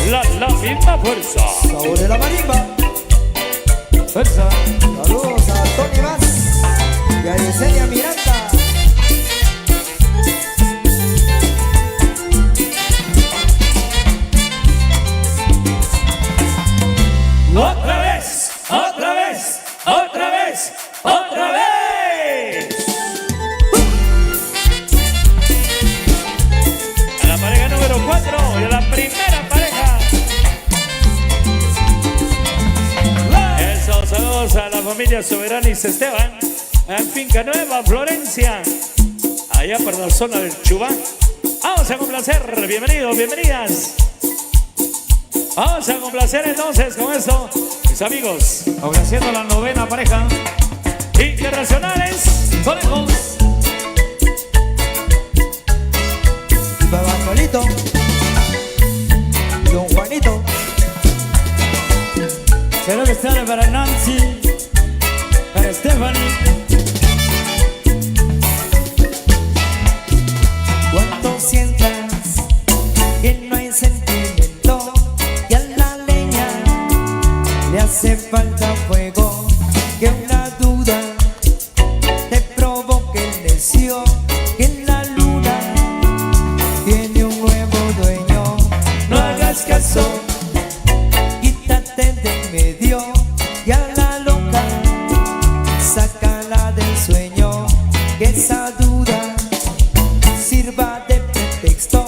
la misma fuerza. Sabor de la marimba. Fuerza. Saludos a Tony Vaz y a Yesenia Miranda. Otra vez, otra vez, otra vez, otra vez. A la pareja número 4 y a la primera pareja. Esos saludos a la familia Soberanis Esteban, en Finca Nueva, Florencia, allá por la zona del Chubá. Vamos a complacer, bienvenidos, bienvenidas. Vamos a complacer entonces con esto, mis amigos. Complaciendo la novena pareja. Internacionales, conejos. Baba Juanito. Don Juanito. Quiero que sea para Nancy, para Stephanie. Cuando sientas que no hay sentimiento y a la leña le hace falta fuego, que una duda te provoque el necio, que en la luna tiene un nuevo dueño. No hagas caso, quítate de en medio y a la loca sácala del sueño, que esa duda sirva de pretexto.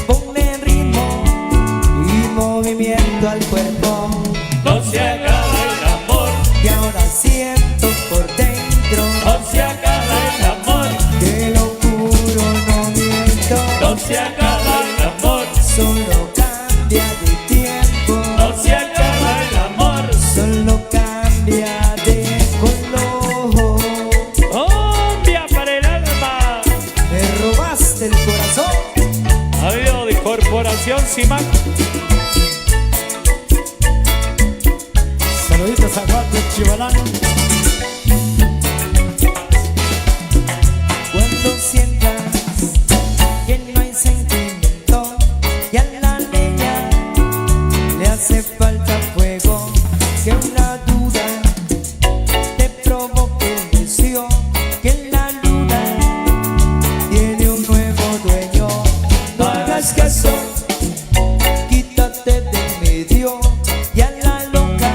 Ponle ritmo y movimiento al cuerpo, No se acaba el amor, que ahora siento por dentro no se acaba el amor, que lo puro no miento. no se acaba el amor. Solo cambia de tiempo desde el corazón. Ha habido de Corporación Simac. Saluditos a Juan de Chivalán. Cuando sientas que no hay sentimiento y a la leña le hace falta fuego, que una duda te provoque el deseo, que la luna tiene un nuevo dueño. No hagas caso, quítate de en medio y a la loca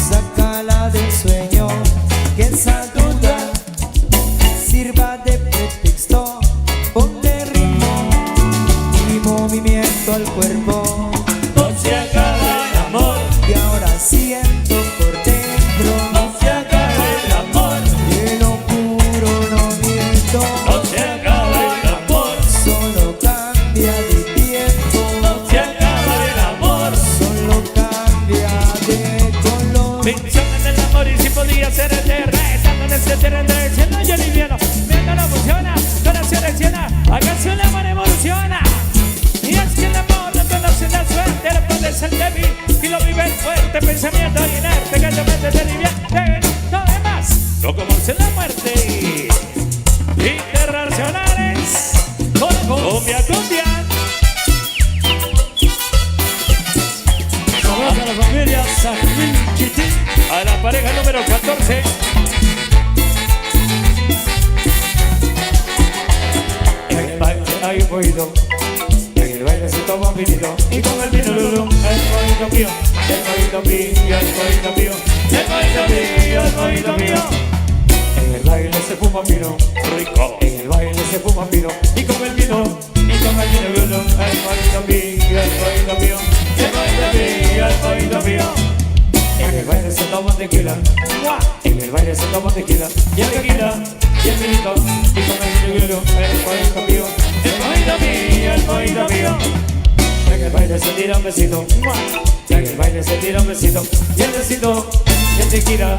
sácala del sueño, que esa duda sirva de pretexto. Ponle ritmo y movimiento al cuerpo. No se acaba el amor, Y ahora siento por dentro no se acaba el amor, que lo puro no miento. no se acaba el amor, Solo cambia de tiempo, no se acaba el amor. solo cambia de color. Mencionan el amor y si podía ser eterna, estando en este terreno del cielo yo liviano. Viendo no funciona, corazón reacciona, acaso el amor evoluciona. Y es que el amor no conoce la suerte, lo puede ser débil y lo vive el fuerte pensamiento inerte que te mete de divierte. No demás, no conoce la muerte. Internacionales, cumbia, cumbia. Saludos a la familia Sajmín Chitín. A la pareja número 14. En el baile hay un poquito, en el baile se toma un vinito, y con el vino lulú, el mojito mío, el mojito mío, el mojito mío, el mojito mío, el mojito mío. En el baile se fuma vino, Rico. en el baile se fuma vino, y con el vino lulú, el mojito mío, el mojito mío, el mojito mío, el mojito mío. En el baile se toma tequila, en el baile se toma tequila, y el tequila, y el vinito, y con el vino lulú, el mojito mío, el mojito mío, el mojito mío. En el baile se tira un besito, en el baile se tira un besito, y el besito, y el tequila,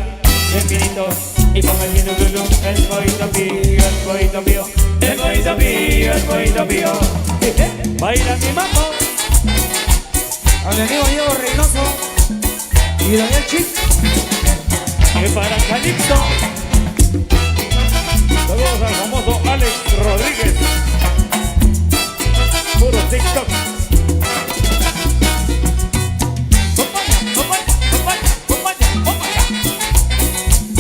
y el vinito, y con el vino lulú, el mojito mío, el mojito mío, el mojito mío, el mojito mío. Baila mi mambo. A mi amigo Diego Reynoso y Daniel Chip. Que para Calixto. Saludos al famoso Alex Rodríguez. Puro TikTok.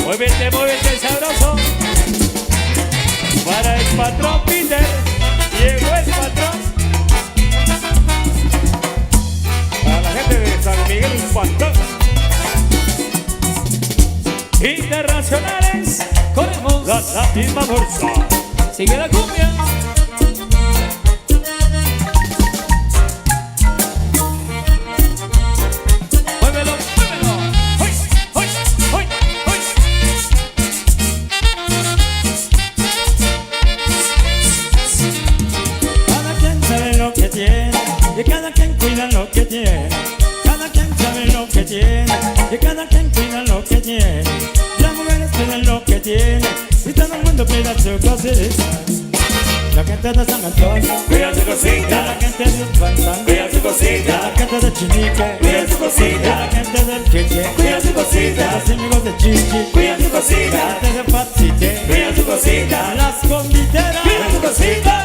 Muévete, muévete sabroso. Para el patrón Peter. Llegó el patrón. Para la gente de San Miguel Infantón. Internacionales, corremos la misma fuerza. Sigue la cumbia. Muévelo, muévelo. ¡Hoy, hoy, hoy, hoy! Cada quien sabe lo que tiene, y cada quien cuida lo que tiene. Cada quien sabe lo que tiene, y cada quien cuida lo que tiene. Las mujeres cuidan lo que tienen, y todo el mundo cuida su cosita. La gente de San Antonio Cuida su cosita. la gente de Uspantán Cuida su cosita. la gente de Chinique Cuida su cosita. la gente del Chiche Cuida su cosita. los amigos de Chichi Cuida su la cosita. gente de Patsite Cuida su cosita. las conviteras Cuida su cosita.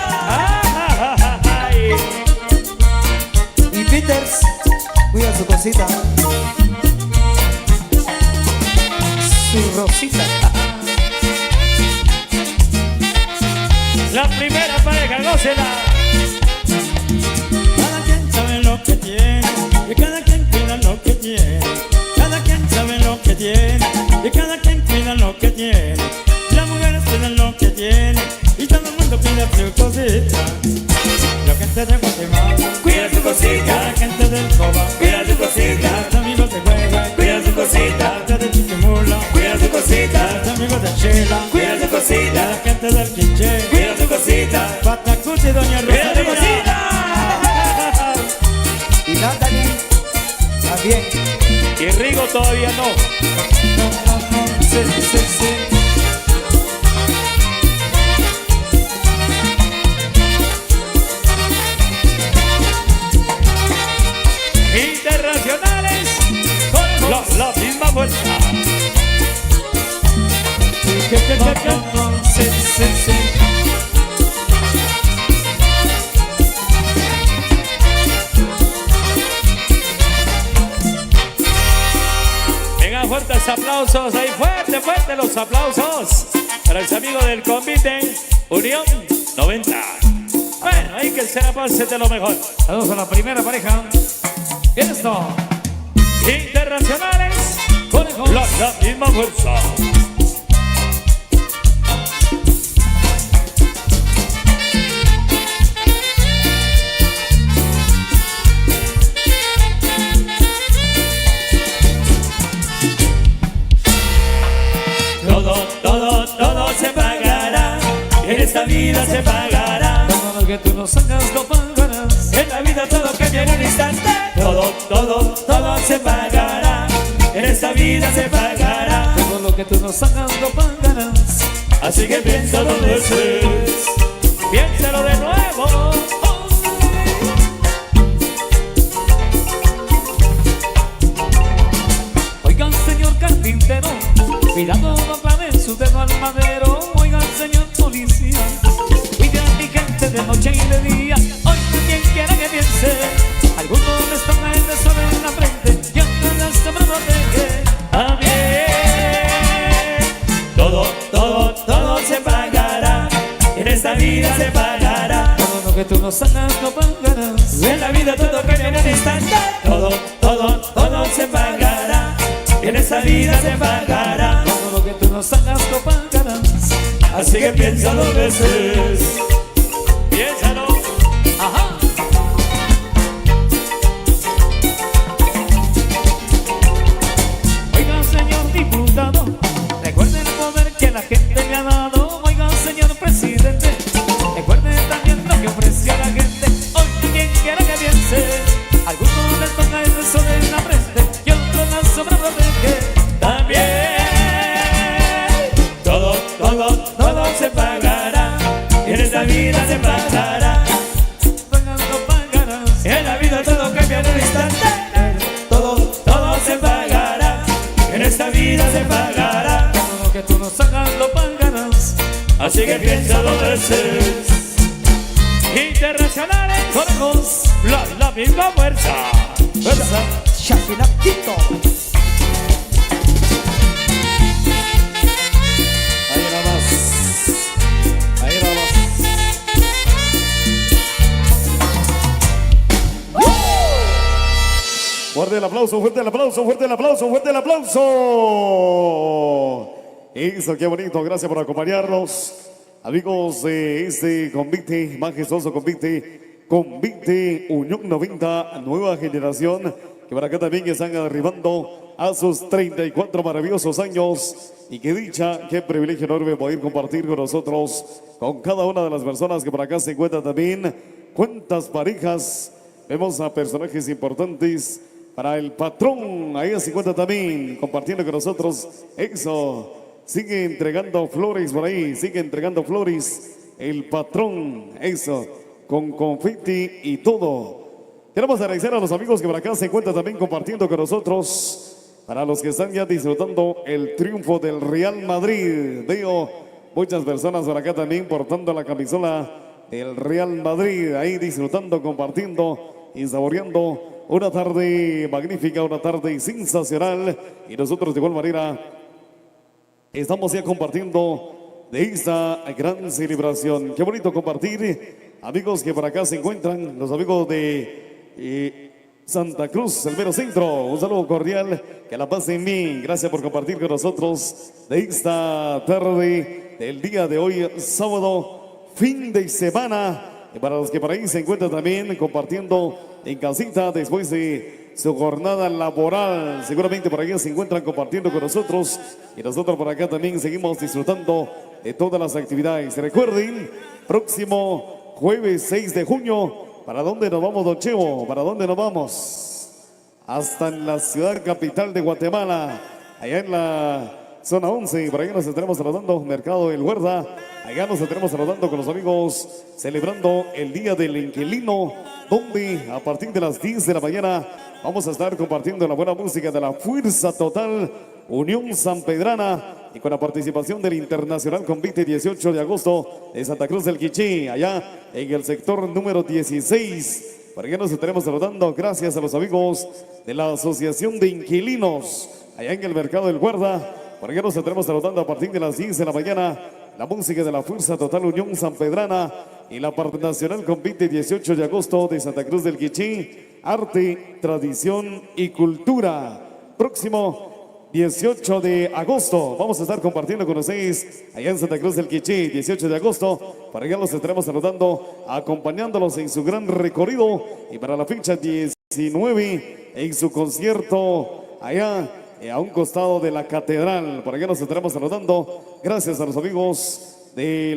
Ay. Y Peters, cuida su cosita. Su rosita. La primera pareja, gócela. Cada quien sabe lo que tiene, y cada quien cuida lo que tiene. Cada quien sabe lo que tiene, y cada quien cuida lo que tiene. Las mujeres cuidan lo que tienen, y todo el mundo cuida su cosita. La gente de Guatemala Cuida su cosita. la gente del Coba, Cuida su cosita. los amigos de Huega, Cuida su cosita. la gente de Chiquimula, Cuida su cosita. los amigos de Chela, Cuida su cosita. la gente del Quiché, Cuida su cosita. Patacuti, Doña Cuida su Rosalía. cosita. Y Natalie, también. Y Rigo todavía no. Sí, sí, sí. fuerza. Sí, sí, sí. Venga, fuertes aplausos, ahí fuerte, fuerte los aplausos para el amigo del convite Unión 90. Bueno, hay que se la pase de lo mejor. Saludos a la primera pareja. Esto. Internacionales con la misma fuerza. Todo se pagará. En esta vida se pagará. Todo lo que tú nos hagas lo pagarás. En la vida todo cambia en un instante. Todo se pagará. En esta vida se pagará. Todo lo que tú nos hagas lo pagarás. Así que piénsalo dos veces. Piénsalo de nuevo. Oigan, señor carpintero, cuidado no claven su dedo al madero. Oigan, señor policía, cuide a mi gente de noche y de día. Oigan, quien quiera que piense, algunos les toca el desorden en la frente y otros la sombra protege. También todo se pagará. En esta vida se pagará. Todo lo que tú nos hagas lo pagarás. En la vida todo cambia en un instante. Todo se pagará. En esta vida se pagará. Todo lo que tú nos hagas lo pagarás. Así que piénsalo dos veces. Piénsalo. Ajá. Oiga, señor diputado, recuerde el poder que la gente le ha dado. Oiga, señor presidente, recuerde también lo que ofrece a la gente. Oiga, quien quiera que piense, algunos les toca el beso de la frente y otros la sombra protege. También todo se pagará. En esta vida se pagará. Pagando pagarás. En la vida todo cambia en un instante. Todo se pagará. En esta vida se pagará. Todo lo que tú nos hagas lo pagarás. Así que piénsalo dos veces. Internacionales Correcos, la misma fuerza. fuerza. Chapinapito. Ahí nada más. Ahí nada más. Fuerte el aplauso, fuerte el aplauso, fuerte el aplauso, fuerte el aplauso. Eso, qué bonito, gracias por acompañarnos. Amigos de este convite, majestuoso convite Unión 90, nueva generación, que para acá también están arribando a sus 34 maravillosos años. Y qué dicha, qué privilegio enorme poder compartir con nosotros, con cada una de las personas que por acá se encuentran también. Cuántas parejas, vemos a personajes importantes. Para el patrón, ahí se encuentra también compartiendo con nosotros. Eso, sigue entregando flores por ahí, sigue entregando flores. El patrón, eso, con confeti y todo. Queremos agradecer a los amigos que por acá se encuentran también compartiendo con nosotros. Para los que están ya disfrutando el triunfo del Real Madrid. Veo muchas personas por acá también portando la camisola del Real Madrid. Ahí disfrutando, compartiendo y saboreando una tarde magnífica, una tarde sensacional. Y nosotros de igual manera estamos ya compartiendo de esta gran celebración. Qué bonito compartir. Amigos que por acá se encuentran, los amigos de Santa Cruz, el mero centro. Un saludo cordial, que la pasen bien. Gracias por compartir con nosotros de esta tarde del día de hoy, sábado, fin de semana. Y para los que por ahí se encuentran también compartiendo en casita después de su jornada laboral, seguramente por ahí se encuentran compartiendo con nosotros y nosotros por acá también seguimos disfrutando de todas las actividades. Recuerden, próximo jueves 6 de junio, ¿para dónde nos vamos, don Chevo? ¿Para dónde nos vamos? Hasta en la ciudad capital de Guatemala, allá en la zona 11, por ahí nos estaremos trasladando, Mercado del Huerta. Allá nos estaremos saludando con los amigos, celebrando el Día del Inquilino, donde a partir de las 10 de la mañana vamos a estar compartiendo la buena música de la Fuerza Total Unión Sanpedrana y con la participación del Internacional Convite 18 de agosto de Santa Cruz del Quiché, allá en el sector número 16. Para que nos estaremos saludando, gracias a los amigos de la Asociación de Inquilinos, allá en el Mercado del Guarda. Para que nos estaremos saludando a partir de las 10 de la mañana, la música de la Fuerza Total Unión Sanpedrana y la parte nacional Convite 18 de agosto de Santa Cruz del Quiché, arte, tradición y cultura. Próximo 18 de agosto vamos a estar compartiendo con ustedes allá en Santa Cruz del Quiché, 18 de agosto. Para allá los estaremos saludando, acompañándolos en su gran recorrido. Y para la fecha 19 en su concierto allá a un costado de la catedral. Por allá nos estaremos saludando. Gracias a los amigos de